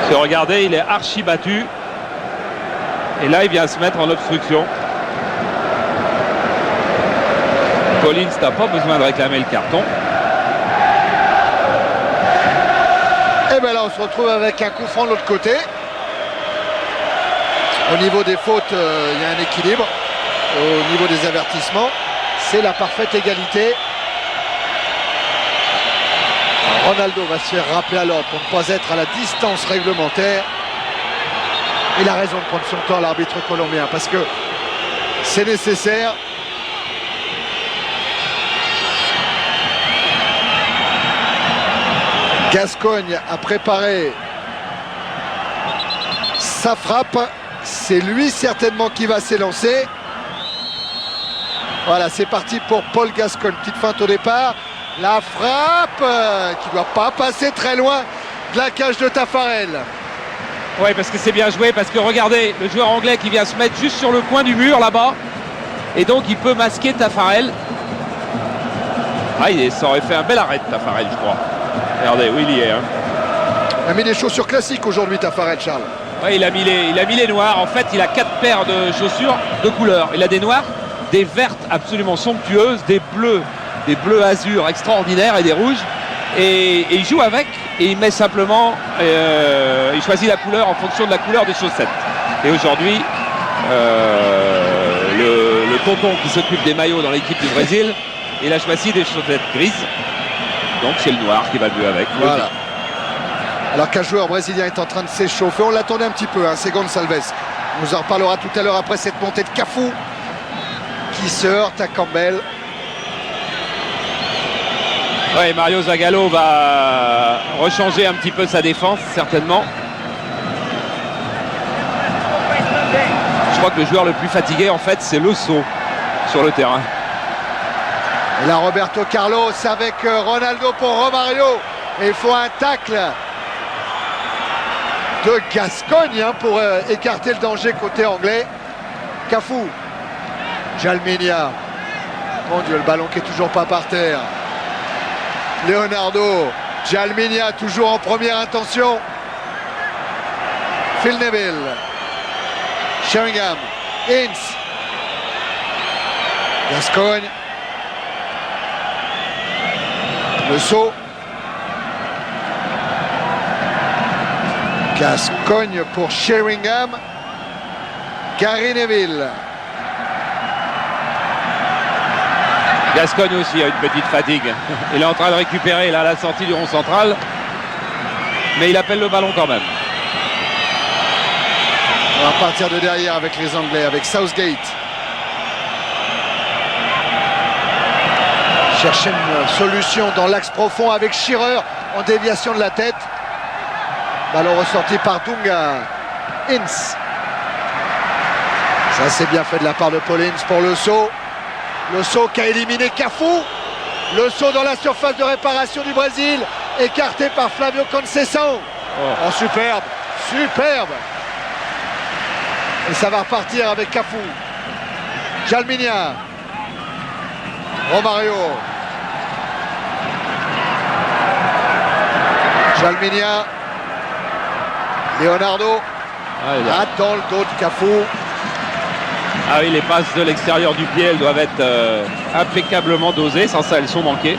Si vous regardez, il est archi battu. Et là, il vient se mettre en obstruction. Collins n'a pas besoin de réclamer le carton. Et bien là, on se retrouve avec un coup franc de l'autre côté. Au niveau des fautes, il y a un équilibre. Au niveau des avertissements, c'est la parfaite égalité. Ronaldo va se faire rappeler à l'ordre pour ne pas être à la distance réglementaire. Il a raison de prendre son temps, l'arbitre colombien, parce que c'est nécessaire. Gascogne a préparé sa frappe. C'est lui certainement qui va s'élancer. Voilà, c'est parti pour Paul Gascogne. Petite feinte au départ. La frappe qui ne doit pas passer très loin de la cage de Taffarel. Oui, parce que c'est bien joué, parce que regardez, le joueur anglais qui vient se mettre juste sur le coin du mur là-bas. Et donc il peut masquer Taffarel. Ah, ça aurait fait un bel arrêt de Taffarel, je crois. Regardez, oui, il y est. Hein. Il a mis des chaussures classiques aujourd'hui, Taffarel, Charles. Ouais, il a mis les noirs. En fait, il a 4 paires de chaussures de couleurs. Il a des noirs, des vertes absolument somptueuses, des bleus azur extraordinaires et des rouges. Et il joue avec et il met simplement, il choisit la couleur en fonction de la couleur des chaussettes. Et aujourd'hui, le tonton qui s'occupe des maillots dans l'équipe du Brésil, il a choisi des chaussettes grises. Donc c'est le noir qui va le mieux avec. Voilà. Alors qu'un joueur brésilien est en train de s'échauffer, on l'attendait un petit peu, hein, c'est Gonçalves. On nous en reparlera tout à l'heure après cette montée de Cafu qui se heurte à Campbell. Ouais, Mario Zagallo va rechanger un petit peu sa défense, certainement. Je crois que le joueur le plus fatigué, en fait, c'est Losso sur le terrain. Et là, Roberto Carlos avec Ronaldo pour Romario. Et il faut un tacle de Gascogne hein, pour écarter le danger côté anglais. Cafu, Jalminia. Mon Dieu, le ballon qui est toujours pas par terre. Leonardo, Jalminia toujours en première intention. Phil Neville, Sheringham, Ince, Gascogne, le saut. Gascogne pour Sheringham, Gary Neville. Gascogne aussi a une petite fatigue. Il est en train de récupérer là, à la sortie du rond central. Mais il appelle le ballon quand même. On va partir de derrière avec les Anglais, avec Southgate. Chercher une solution dans l'axe profond avec Shearer en déviation de la tête. Ballon ressorti par Dunga. Ince. Ça c'est bien fait de la part de Paul Ince pour le saut. Le saut qui a éliminé Cafu. Le saut dans la surface de réparation du Brésil. Écarté par Flavio Conceição. Oh, superbe. Superbe. Et ça va repartir avec Cafu. Jalminia. Romario. Jalminia. Leonardo. Dans le dos de Cafu. Ah oui, les passes de l'extérieur du pied, elles doivent être impeccablement dosées. Sans ça, elles sont manquées.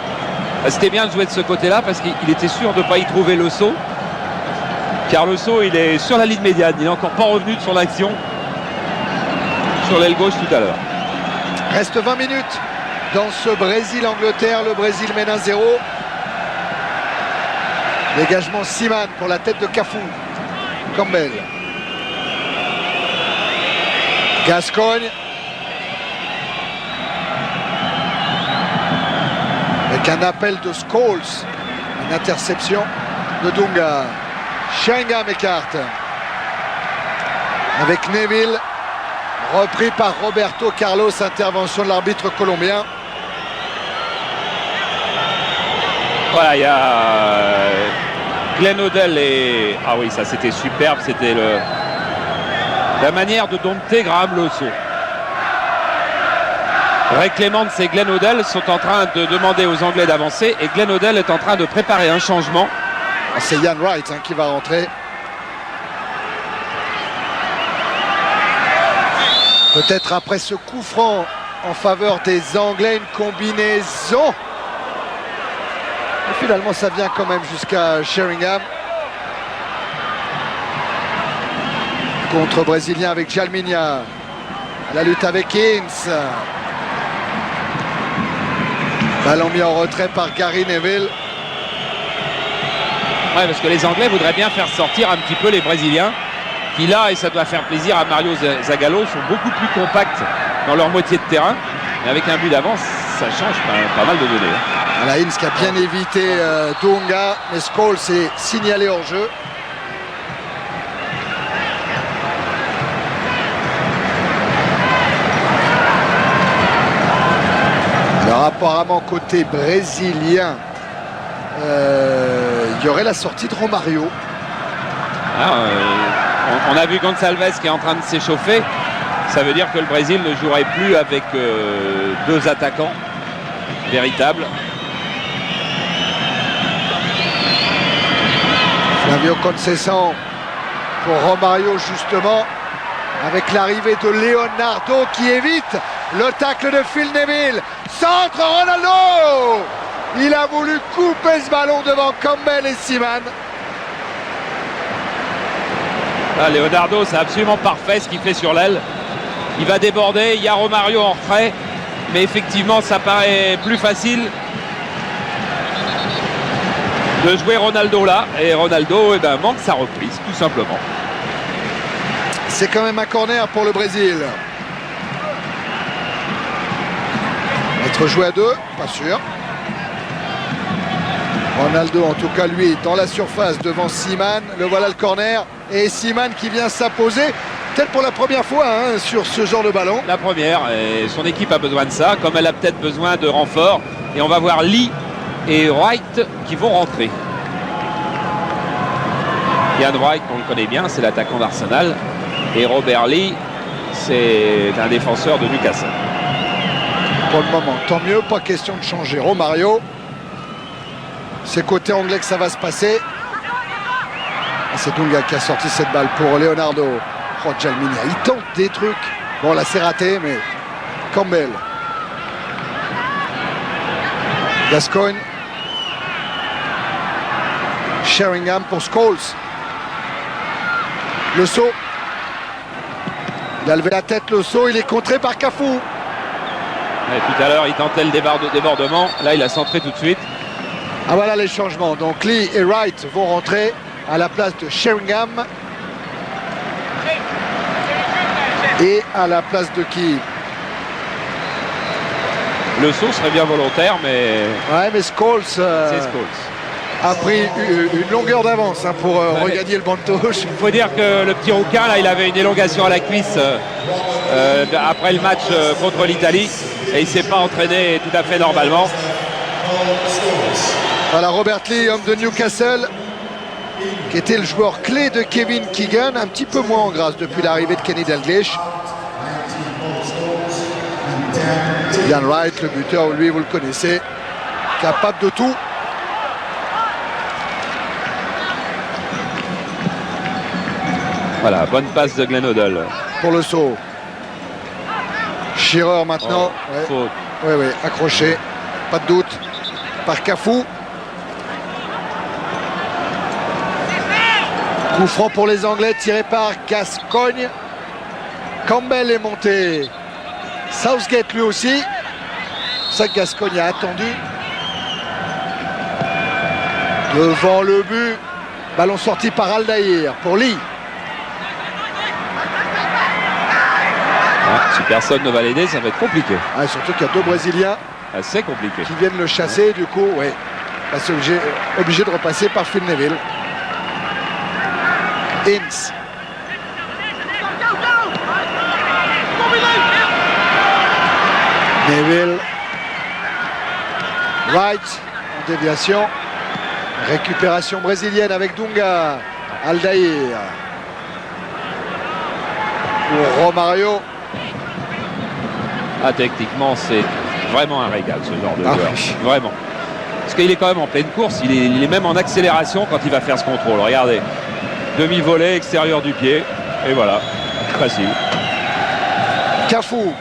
C'était bien de jouer de ce côté-là parce qu'il était sûr de ne pas y trouver le saut. Car le saut, il est sur la ligne médiane. Il n'est encore pas revenu de son action sur l'aile gauche tout à l'heure. Reste 20 minutes dans ce Brésil-Angleterre. Le Brésil mène 1-0. Dégagement Seaman pour la tête de Cafu. Campbell. Gascogne. Avec un appel de Scholes. Une interception de Dunga. Sheringham écarte. Avec Neville. Repris par Roberto Carlos. Intervention de l'arbitre colombien. Voilà, il y a Glenn Hoddle et... Ah oui, ça c'était superbe. C'était la manière de dompter Graham Losso. Ray Clements et Glenn Hoddle sont en train de demander aux Anglais d'avancer et Glenn Hoddle est en train de préparer un changement. C'est Ian Wright hein, qui va rentrer. Peut-être après ce coup franc en faveur des Anglais, une combinaison. Et finalement, ça vient quand même jusqu'à Sheringham. Contre brésilien avec Jalminia. La lutte avec Ince. Ballon mis en retrait par Gary Neville. Ouais, parce que les Anglais voudraient bien faire sortir un petit peu les Brésiliens qui là, et ça doit faire plaisir à Mario Zagallo, sont beaucoup plus compacts dans leur moitié de terrain. Mais avec un but d'avance, ça change pas mal de données. Voilà, Ince qui a bien évité Dunga, mais Scholes s'est signalé hors jeu. Alors apparemment côté brésilien, il y aurait la sortie de Romario. On a vu Gonçalves qui est en train de s'échauffer. Ça veut dire que le Brésil ne jouerait plus avec deux attaquants véritables. Fabio Conceição pour Romario justement, avec l'arrivée de Leonardo qui évite le tacle de Phil Neville. Centre Ronaldo! Il a voulu couper ce ballon devant Campbell et Seaman. Ah, Leonardo, c'est absolument parfait ce qu'il fait sur l'aile. Il va déborder, il y a Romario en retrait, mais effectivement ça paraît plus facile de jouer Ronaldo là, et Ronaldo manque sa reprise tout simplement. C'est quand même un corner pour le Brésil. Être joué à deux, pas sûr. Ronaldo en tout cas lui dans la surface devant Seaman. Le voilà le corner et Seaman qui vient s'imposer. Peut-être pour la première fois sur ce genre de ballon. La première, et son équipe a besoin de ça, comme elle a peut-être besoin de renfort. Et on va voir Lee et Wright qui vont rentrer. Ian Wright, on le connaît bien, c'est l'attaquant d'Arsenal. Et Robert Lee, c'est un défenseur de Newcastle. Pour le moment, tant mieux, pas question de changer. Romario, c'est côté anglais que ça va se passer. C'est Dunga qui a sorti cette balle pour Leonardo. Oh, Jalminia, il tente des trucs. Bon, là, c'est raté, mais Campbell. Gascoigne. Sheringham pour Scholes. Le saut. Il a levé la tête, le saut. Il est contré par Cafu. Et tout à l'heure, il tentait le débordement. Là, il a centré tout de suite. Ah, voilà les changements. Donc, Lee et Wright vont rentrer à la place de Sheringham. Et à la place de qui? Le saut serait bien volontaire, mais... Ouais, mais Scholes c'est Scholes. a pris une longueur d'avance pour regagner le banc de touche. Il faut dire que le petit rouquin, là, il avait une élongation à la cuisse après le match contre l'Italie. Et il ne s'est pas entraîné tout à fait normalement. Voilà, Robert Lee, homme de Newcastle, qui était le joueur clé de Kevin Keegan, un petit peu moins en grâce depuis l'arrivée de Kenny Dalglish. Ian Wright, le buteur, lui, vous le connaissez, capable de tout. Voilà, bonne passe de Glenn Hoddle. Pour le saut. Shearer maintenant. Faute. Oui, accroché, pas de doute, par Cafu. Coup franc pour les Anglais, tiré par Gascoigne. Campbell est monté. Southgate lui aussi. Ça que Gascoigne a attendu. Devant le but. Ballon sorti par Aldaïr pour Lee. Si personne ne va l'aider, ça va être compliqué. Surtout qu'il y a deux Brésiliens Assez compliqué. qui viennent le chasser. Du coup, c'est obligé de repasser par Phil Neville. Ince. Neville. Wright en déviation. Récupération brésilienne avec Dunga. Aldaïr. Pour Romario. Techniquement, c'est vraiment un régal ce genre de joueur. Oui. Vraiment. Parce qu'il est quand même en pleine course. Il est même en accélération quand il va faire ce contrôle. Regardez. Demi-volée, extérieur du pied. Et voilà. Facile. Cafu.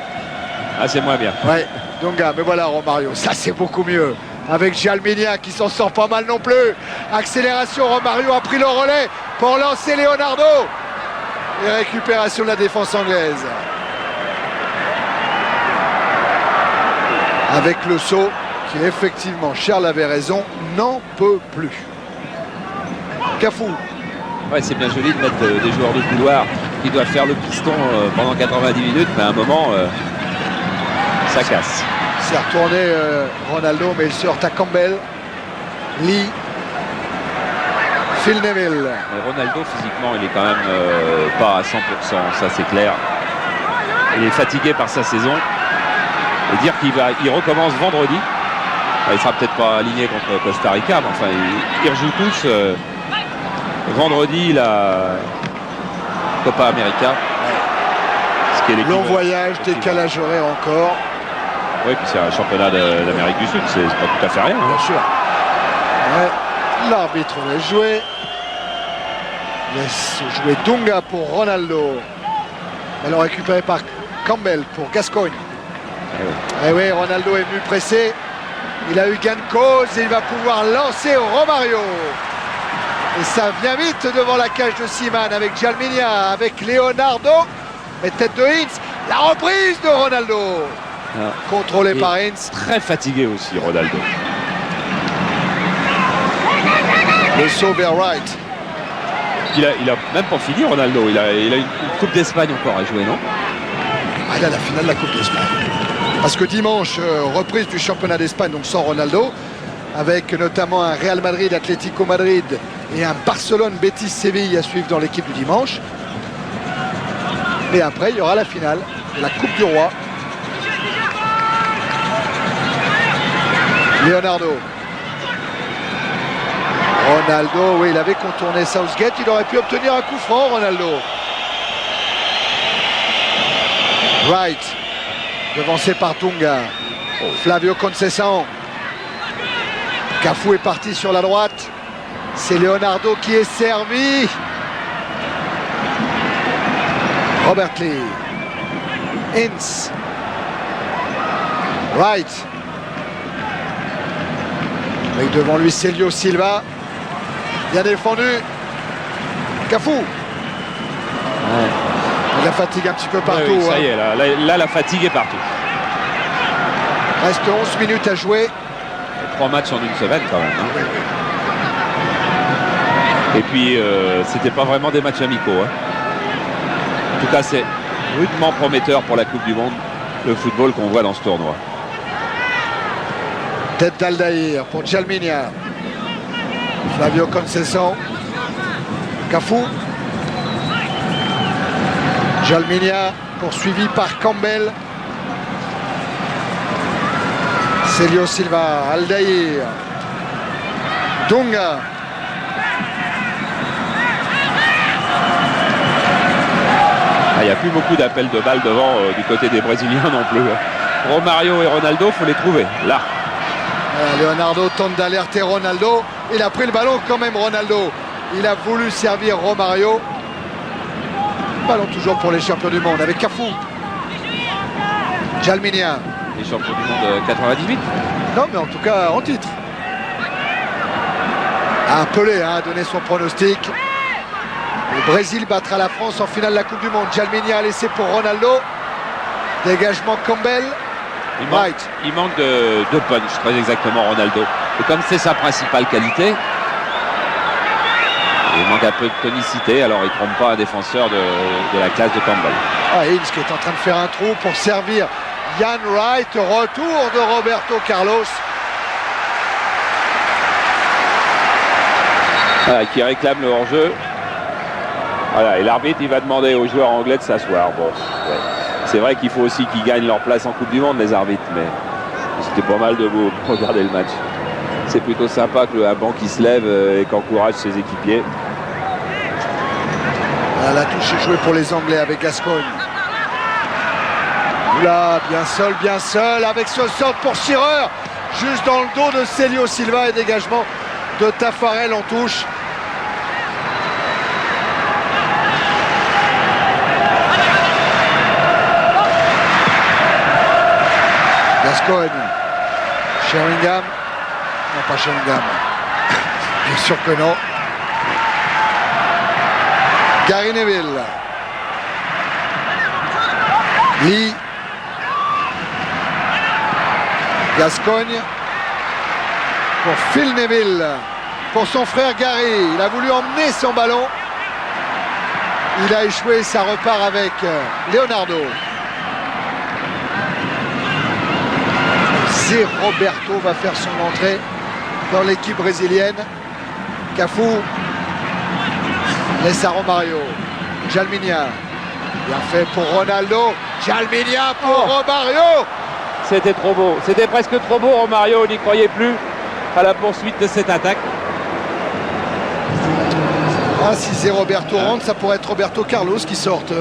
C'est moins bien. Ouais, Dunga, mais voilà Romario. Ça, c'est beaucoup mieux. Avec Jalminia qui s'en sort pas mal non plus. Accélération, Romario a pris le relais pour lancer Leonardo. Et récupération de la défense anglaise. Avec le saut qui effectivement, Charles avait raison, n'en peut plus. Cafu. Ouais, c'est bien joli de mettre des joueurs de couloir qui doivent faire le piston pendant 90 minutes, mais à un moment, ça casse. C'est retourné Ronaldo, mais il se heurte à Campbell. Lee. Phil Neville. Ronaldo, physiquement, il est quand même pas à 100%, ça c'est clair. Il est fatigué par sa saison. Et dire qu'il recommence vendredi. Il sera peut-être pas aligné contre Costa Rica, mais enfin, ils rejouent tous. Vendredi, la Copa América. Long voyage, décalage horaire encore. Oui, puis c'est un championnat d'Amérique du Sud, c'est pas tout à fait rien. Bien sûr. Ouais. L'arbitre laisse jouer. Laisse jouer Dunga pour Ronaldo. Ballon récupéré par Campbell pour Gascoigne. Et oui, Ronaldo est venu presser. Il a eu gain de cause et il va pouvoir lancer Romario. Et ça vient vite devant la cage de Seaman avec Jalminia, avec Leonardo. Et tête de Ince. La reprise de Ronaldo. Contrôlé par Ince. Très fatigué aussi, Ronaldo. Le saut vers Wright. Il a même pas fini, Ronaldo. Il a une Coupe d'Espagne encore à jouer, non? Ah, là, la finale de la Coupe d'Espagne. Parce que dimanche, reprise du championnat d'Espagne, donc sans Ronaldo, avec notamment un Real Madrid, Atlético Madrid et un Barcelone, Betis, Séville à suivre dans l'équipe du dimanche. Et après, il y aura la finale de la Coupe du Roi. Leonardo. Ronaldo, oui, il avait contourné Southgate, il aurait pu obtenir un coup franc, Ronaldo. Wright, devancé par Dunga. Flavio Conceição. Cafu est parti sur la droite. C'est Leonardo qui est servi. Robert Lee. Ince. Wright. Avec devant lui Celio Silva. Bien défendu. Cafu. Il la fatigue un petit peu partout. Oui, ça y est, là, la fatigue est partout. Reste 11 minutes à jouer. 3 matchs en une semaine quand même. Hein. Et puis, c'était pas vraiment des matchs amicaux. Hein. En tout cas, c'est rudement prometteur pour la Coupe du Monde, le football qu'on voit dans ce tournoi. Tête d'Aldaïr pour Jalminia. Flavio Conceição. Cafu. Jalminia poursuivi par Campbell. Celio Silva, Aldaïr. Dunga. Il n'y a plus beaucoup d'appels de balles devant du côté des Brésiliens non plus. Romario et Ronaldo, il faut les trouver. Là. Leonardo tente d'alerter Ronaldo. Il a pris le ballon quand même, Ronaldo. Il a voulu servir Romario. Ballon toujours pour les champions du monde avec Cafu. Jalminia. Les champions du monde 98. Non, mais en tout cas en titre. Pelé a donné son pronostic. Le Brésil battra la France en finale de la Coupe du Monde. Jalminia a laissé pour Ronaldo. Dégagement Campbell. Il manque de punch, très exactement, Ronaldo. Et comme c'est sa principale qualité, il manque un peu de tonicité, alors il ne trompe pas un défenseur de la classe de Campbell. Ince qui est en train de faire un trou pour servir Ian Wright. Retour de Roberto Carlos. Voilà, qui réclame le hors-jeu. Voilà, et l'arbitre, il va demander aux joueurs anglais de s'asseoir. Bon, ouais. C'est vrai qu'il faut aussi qu'ils gagnent leur place en Coupe du Monde, les arbitres, mais c'était pas mal de vous regarder le match. C'est plutôt sympa qu'un banc qui se lève et qu'encourage ses équipiers. La touche est jouée pour les Anglais avec Gascoigne. Là, bien seul, avec ce centre pour Shearer, juste dans le dos de Celio Silva et dégagement de Tafarel en touche. Gascoigne, Sheringham, non pas Sheringham, bien sûr que non. Gary Neville, Lee, Gascoigne pour Phil Neville, pour son frère Gary. Il a voulu emmener son ballon, il a échoué, ça repart avec Leonardo. Roberto va faire son entrée dans l'équipe brésilienne. Cafu laisse à Romario. Jalminia, bien fait pour Ronaldo. Jalminia pour Romario. C'était trop beau, c'était presque trop beau. Romario, on n'y croyait plus à la poursuite de cette attaque. Si c'est Roberto rentre, ça pourrait être Roberto Carlos qui sorte.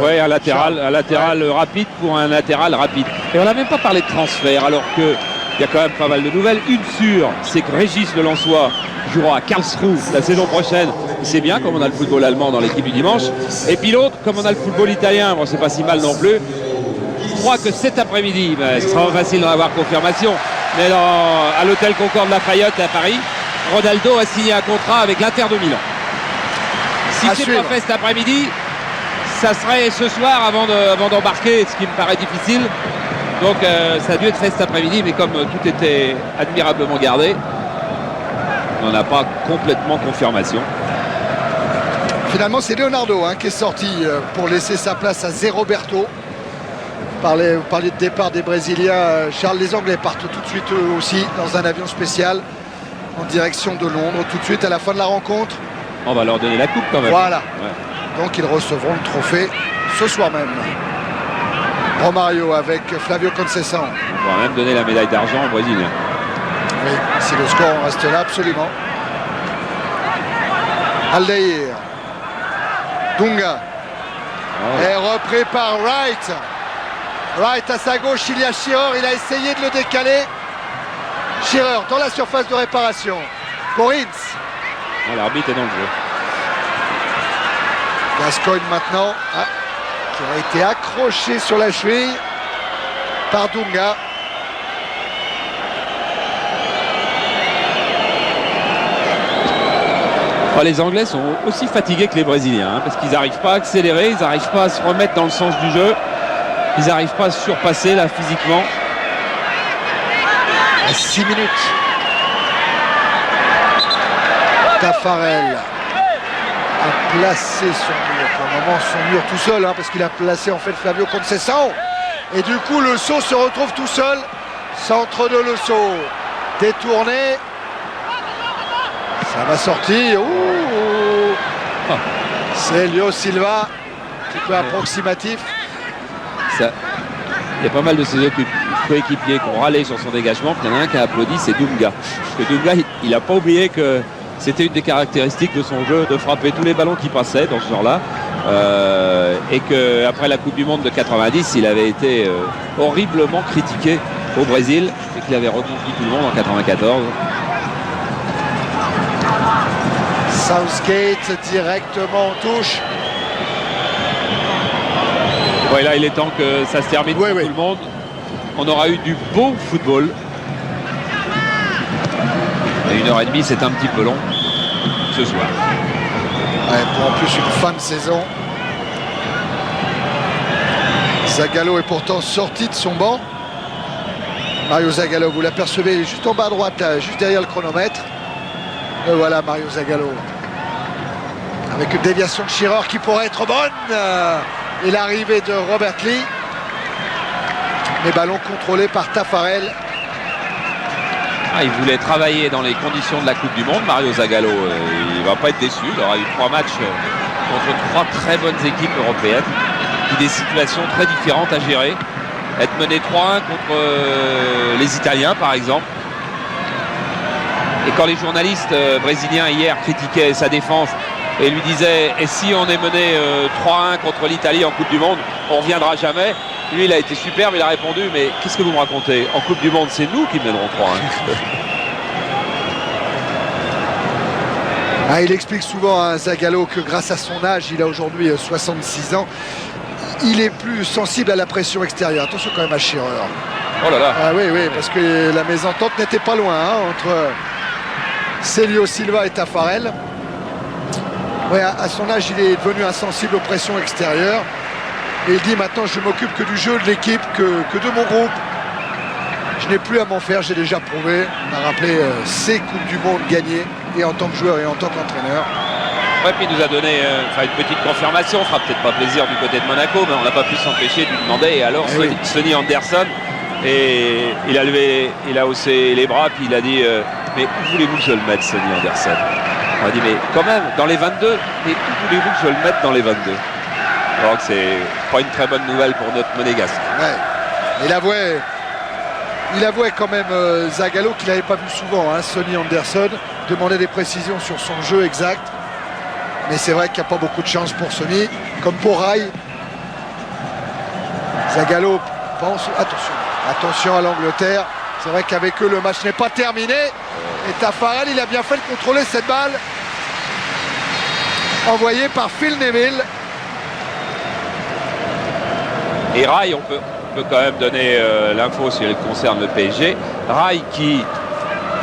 Oui, un latéral rapide pour un latéral rapide. Et on n'a même pas parlé de transfert, alors que il y a quand même pas mal de nouvelles. Une sûre, c'est que Régis Le Lensois jouera à Karlsruhe la saison prochaine. C'est bien, comme on a le football allemand dans l'équipe du dimanche. Et puis l'autre, comme on a le football italien, bon, c'est pas si mal non plus. Je crois que cet après-midi, ben, ce sera facile d'en avoir confirmation, mais à l'hôtel Concorde Lafayette à Paris, Ronaldo a signé un contrat avec l'Inter de Milan. Si c'est pas fait cet après-midi, ça serait ce soir avant d'embarquer, ce qui me paraît difficile. Donc ça a dû être fait cet après-midi, mais comme tout était admirablement gardé, on n'a pas complètement confirmation. Finalement, c'est Leonardo qui est sorti pour laisser sa place à Zé Roberto. Vous parliez de départ des Brésiliens. Charles, les Anglais partent tout de suite eux aussi dans un avion spécial en direction de Londres, tout de suite à la fin de la rencontre. On va leur donner la coupe quand même. Voilà. Ouais. Donc ils recevront le trophée ce soir même. Romario avec Flavio Conceição. On va même donner la médaille d'argent au Brésilien. Oui, si le score en reste là, absolument. Aldair. Dunga. Oh. Et repris par Wright. Wright à sa gauche, il y a Shearer, il a essayé de le décaler. Shearer dans la surface de réparation. Corinthians. Oh, l'arbitre est dans le jeu. Gascoigne maintenant, qui a été accroché sur la cheville par Dunga. Oh, les Anglais sont aussi fatigués que les Brésiliens, parce qu'ils n'arrivent pas à accélérer, ils n'arrivent pas à se remettre dans le sens du jeu. Ils n'arrivent pas à se surpasser là physiquement. À 6 minutes. Taffarel a placé son mur. Pour le moment, son mur tout seul, parce qu'il a placé en fait Flavio Conceição. Et du coup, Le Sceau se retrouve tout seul. Centre de Le Sceau. Détourné. Ça va sortir. Ouh. C'est Lio Silva. Un petit peu approximatif. Il y a pas mal de ses coéquipiers qui ont râlé sur son dégagement. Il y en a un qui a applaudi, c'est Dunga. Parce que Dunga, il n'a pas oublié que c'était une des caractéristiques de son jeu de frapper tous les ballons qui passaient dans ce genre-là. Et qu'après la Coupe du Monde de 90, il avait été horriblement critiqué au Brésil et qu'il avait reconquis tout le monde en 94. Southgate directement en touche. Ouais, là, il est temps que ça se termine pour tout le monde. On aura eu du beau football. Et 1h30, c'est un petit peu long ce soir. Ouais, pour en plus une fin de saison. Zagallo est pourtant sorti de son banc. Mario Zagallo, vous l'apercevez juste en bas à droite, là, juste derrière le chronomètre. Et voilà Mario Zagallo. Avec une déviation de Shearer qui pourrait être bonne. Et l'arrivée de Robert Lee. Les ballons contrôlés par Taffarel. Il voulait travailler dans les conditions de la Coupe du Monde. Mario Zagallo, il ne va pas être déçu. Il aura eu 3 matchs contre 3 très bonnes équipes européennes. Qui ont des situations très différentes à gérer. Être mené 3-1 contre les Italiens, par exemple. Et quand les journalistes brésiliens hier critiquaient sa défense et lui disaient « Et si on est mené 3-1 contre l'Italie en Coupe du Monde, on ne reviendra jamais ?» Lui, il a été superbe, il a répondu « Mais qu'est-ce que vous me racontez? En Coupe du Monde, c'est nous qui mènerons 3-1. » Il explique souvent à Zagallo que grâce à son âge, il a aujourd'hui 66 ans, il est plus sensible à la pression extérieure. Attention quand même à Shearer. Oh là là. Oui, parce que la mésentente n'était pas loin entre Célio Silva et Taffarel. Ouais, à son âge, il est devenu insensible aux pressions extérieures. Et il dit maintenant, je m'occupe que du jeu de l'équipe, que de mon groupe. Je n'ai plus à m'en faire, j'ai déjà prouvé. On a rappelé 6 Coupes du Monde gagnées, et en tant que joueur et en tant qu'entraîneur. Ouais, puis il nous a donné une petite confirmation. Ça fera peut-être pas plaisir du côté de Monaco, mais on n'a pas pu s'empêcher de lui demander. Et alors, Sonny Anderson, et il a haussé les bras, puis il a dit mais où voulez-vous que je le mette, Sonny Anderson? On a dit mais quand même, dans les 22, mais où voulez-vous que je le mette dans les 22? Alors que c'est pas une très bonne nouvelle pour notre monégasque. Ouais. Il avouait quand même Zagallo qu'il n'avait pas vu souvent, Sonny Anderson, demandait des précisions sur son jeu exact. Mais c'est vrai qu'il n'y a pas beaucoup de chance pour Sonny, comme pour Rai. Zagallo pense, attention à l'Angleterre. C'est vrai qu'avec eux, le match n'est pas terminé. Et Taffarel, il a bien fait de contrôler cette balle. Envoyée par Phil Neville. Et Rai, on peut quand même donner l'info si elle concerne le PSG. Rai qui,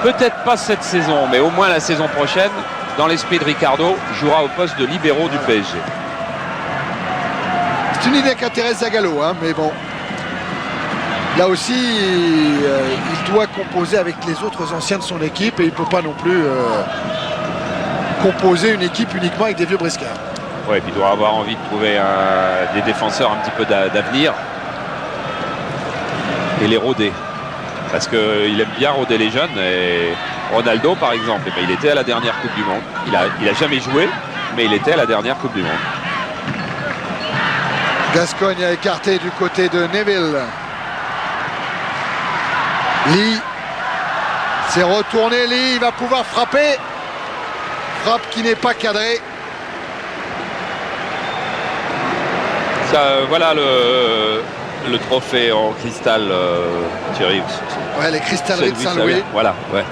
peut-être pas cette saison, mais au moins la saison prochaine, dans l'esprit de Ricardo, jouera au poste de libéraux du PSG. C'est une idée qui intéresse Zagallo, hein, mais bon. Là aussi, il doit composer avec les autres anciens de son équipe et il ne peut pas non plus composer une équipe uniquement avec des vieux briscards. Ouais, puis il doit avoir envie de trouver des défenseurs un petit peu d'avenir et les rôder. Parce qu'il aime bien rôder les jeunes. Et Ronaldo, par exemple, eh bien, il était à la dernière Coupe du Monde. Il a jamais joué, mais il était à la dernière Coupe du Monde. Gascogne a écarté du côté de Neville. Lee s'est retourné. Lee, il va pouvoir frapper. Frappe qui n'est pas cadrée. Ça, voilà le trophée en cristal, Thierry. Ouais, les cristalleries de Saint-Louis. Voilà, ouais.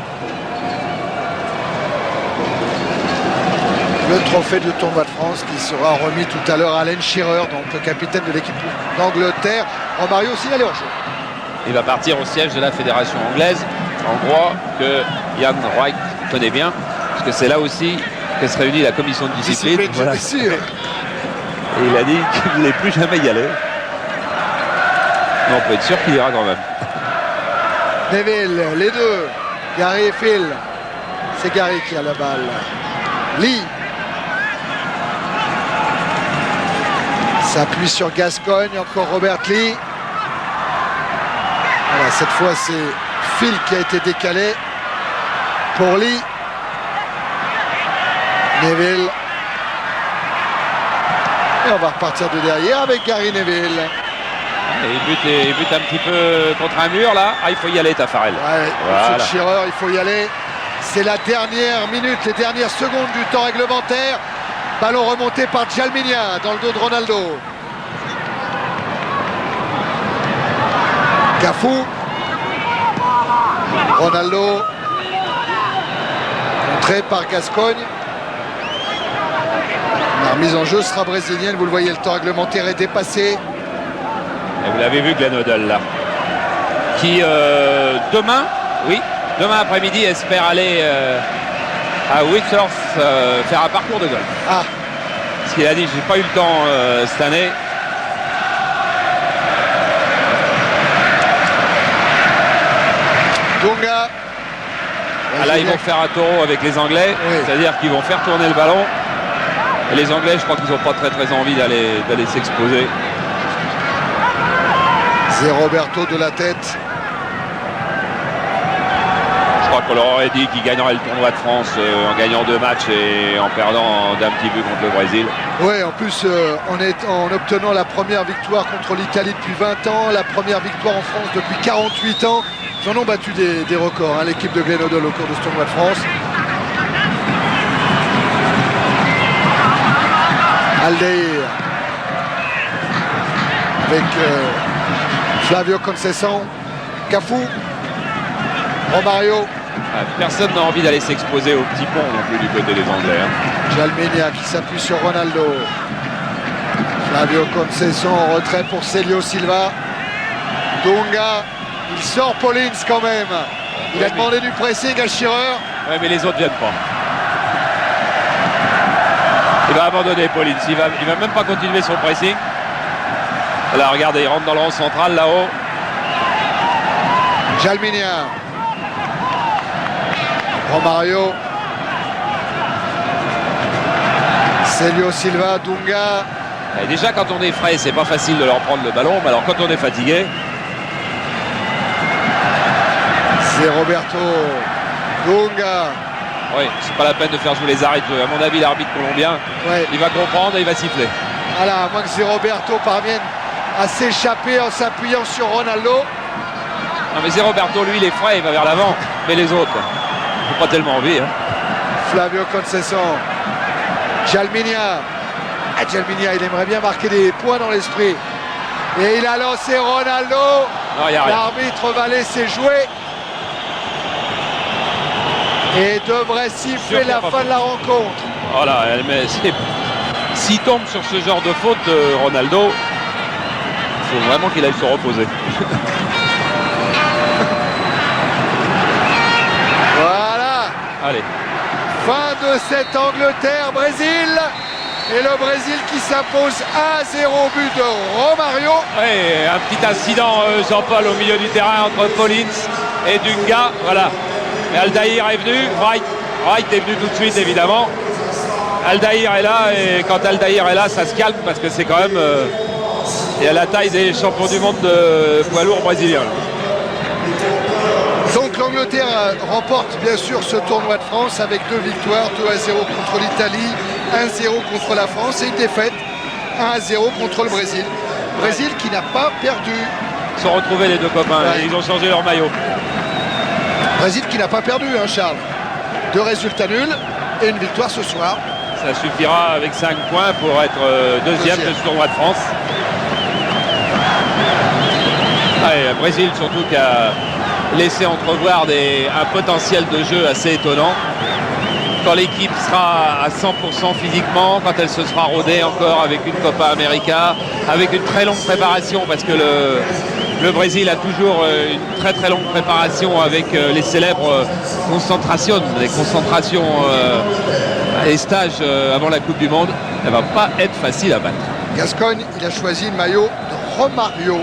Le trophée du tournoi de France qui sera remis tout à l'heure à Alan Shearer, donc le capitaine de l'équipe d'Angleterre. Romario aussi, il est hors jeu. Il va partir au siège de la fédération anglaise, en droit, que Ian Wright connaît bien, parce que c'est là aussi que se réunit la commission de discipline. Voilà. Sûr. Et il a dit qu'il ne voulait plus jamais y aller. Mais on peut être sûr qu'il ira quand même. Neville, les deux, Gary et Phil. C'est Gary qui a la balle. Lee s'appuie sur Gascogne, encore Robert Lee. Voilà, cette fois c'est Phil qui a été décalé pour Lee. Neville. Et on va repartir de derrière avec Gary Neville. Et il bute un petit peu contre un mur là. Ah, il faut y aller, Taffarel. Ouais, voilà. Sur Shearer, il faut y aller. C'est la dernière minute, les dernières secondes du temps réglementaire. Ballon remonté par Djalminia dans le dos de Ronaldo. Cafou. Ronaldo. Contré par Gascogne. La remise en jeu sera brésilienne. Vous le voyez, le temps réglementaire est dépassé. Et vous l'avez vu, Glenn Hoddle là. Qui demain après-midi espère aller à Whitehorse faire un parcours de golf. Ah. Parce qu'il a dit, j'ai pas eu le temps cette année. Dunga. Ah, là, ils vont faire un taureau avec les Anglais. Oui. C'est-à-dire qu'ils vont faire tourner le ballon. Et les Anglais, je crois qu'ils n'ont pas très envie d'aller s'exposer. C'est Roberto de la tête. Je crois qu'on leur aurait dit qu'ils gagneraient le tournoi de France en gagnant 2 matchs et en perdant d'un petit but contre le Brésil. Oui, en plus en obtenant la première victoire contre l'Italie depuis 20 ans, la première victoire en France depuis 48 ans. Ils en ont battu des records, hein, l'équipe de Glenn Hoddle au cours de ce tournoi de France. Aldeir avec Flavio Conceição, Cafou, Romario. Personne n'a envie d'aller s'exposer au petit pont non plus du côté des Anglais. Hein. Djalminia qui s'appuie sur Ronaldo. Flavio Conceição en retrait pour Célio Silva. Dunga, il sort Paulins quand même. Il a demandé du pressing à Shearer. Oui, mais les autres viennent pas. Il va abandonner Paulins. Il va même pas continuer son pressing. Là, regardez, il rentre dans le rang central là-haut. Djalminia. Romario. Célio Silva, Dunga. Et déjà, quand on est frais, c'est pas facile de leur prendre le ballon. Mais alors, quand on est fatigué. C'est Roberto Dunga. Oui, c'est pas la peine de faire jouer les arrêts de jeu. À mon avis, l'arbitre colombien, il va comprendre et il va siffler. Voilà, à moins que c'est Roberto parvienne à s'échapper en s'appuyant sur Ronaldo. Non, mais c'est Roberto, lui, il est frais, il va vers l'avant. Mais les autres, ils n'ont pas tellement envie. Hein. Flavio Conceição. Djalminia. Djalminia, il aimerait bien marquer des points dans l'esprit. Et il a lancé Ronaldo. L'arbitre va laisser jouer. Et devrait siffler la fin de la rencontre. Voilà, mais s'il tombe sur ce genre de faute de Ronaldo, il faut vraiment qu'il aille se reposer. Voilà. Allez. Fin de cette Angleterre-Brésil. Et le Brésil qui s'impose 1-0 au but de Romario. Ouais, un petit incident, Jean-Paul, au milieu du terrain entre Paulins et Dunga. Voilà. Et Aldaïr est venu. Wright est venu tout de suite, évidemment. Aldaïr est là. Et quand Aldaïr est là, ça se calme parce que c'est quand même et à la taille des champions du monde de poids lourd brésiliens. Donc l'Angleterre remporte bien sûr ce tournoi de France avec 2 victoires, 2-0 contre l'Italie, 1-0 contre la France et une défaite, 1-0 contre le Brésil. Brésil qui n'a pas perdu. Ils sont retrouvés les deux copains, Ouais. ils ont changé leur maillot. Brésil qui n'a pas perdu, hein, Charles. 2 résultats nuls et une victoire ce soir. Ça suffira avec 5 points pour être deuxième de ce tournoi de France. Ouais, Brésil surtout qui a laissé entrevoir un potentiel de jeu assez étonnant. Quand l'équipe sera à 100% physiquement, quand elle se sera rodée encore avec une Copa América, avec une très longue préparation, parce que le Brésil a toujours une très très longue préparation avec les célèbres concentrations, les concentrations et stages avant la Coupe du Monde, elle va pas être facile à battre. Gascogne, il a choisi le maillot de Romario.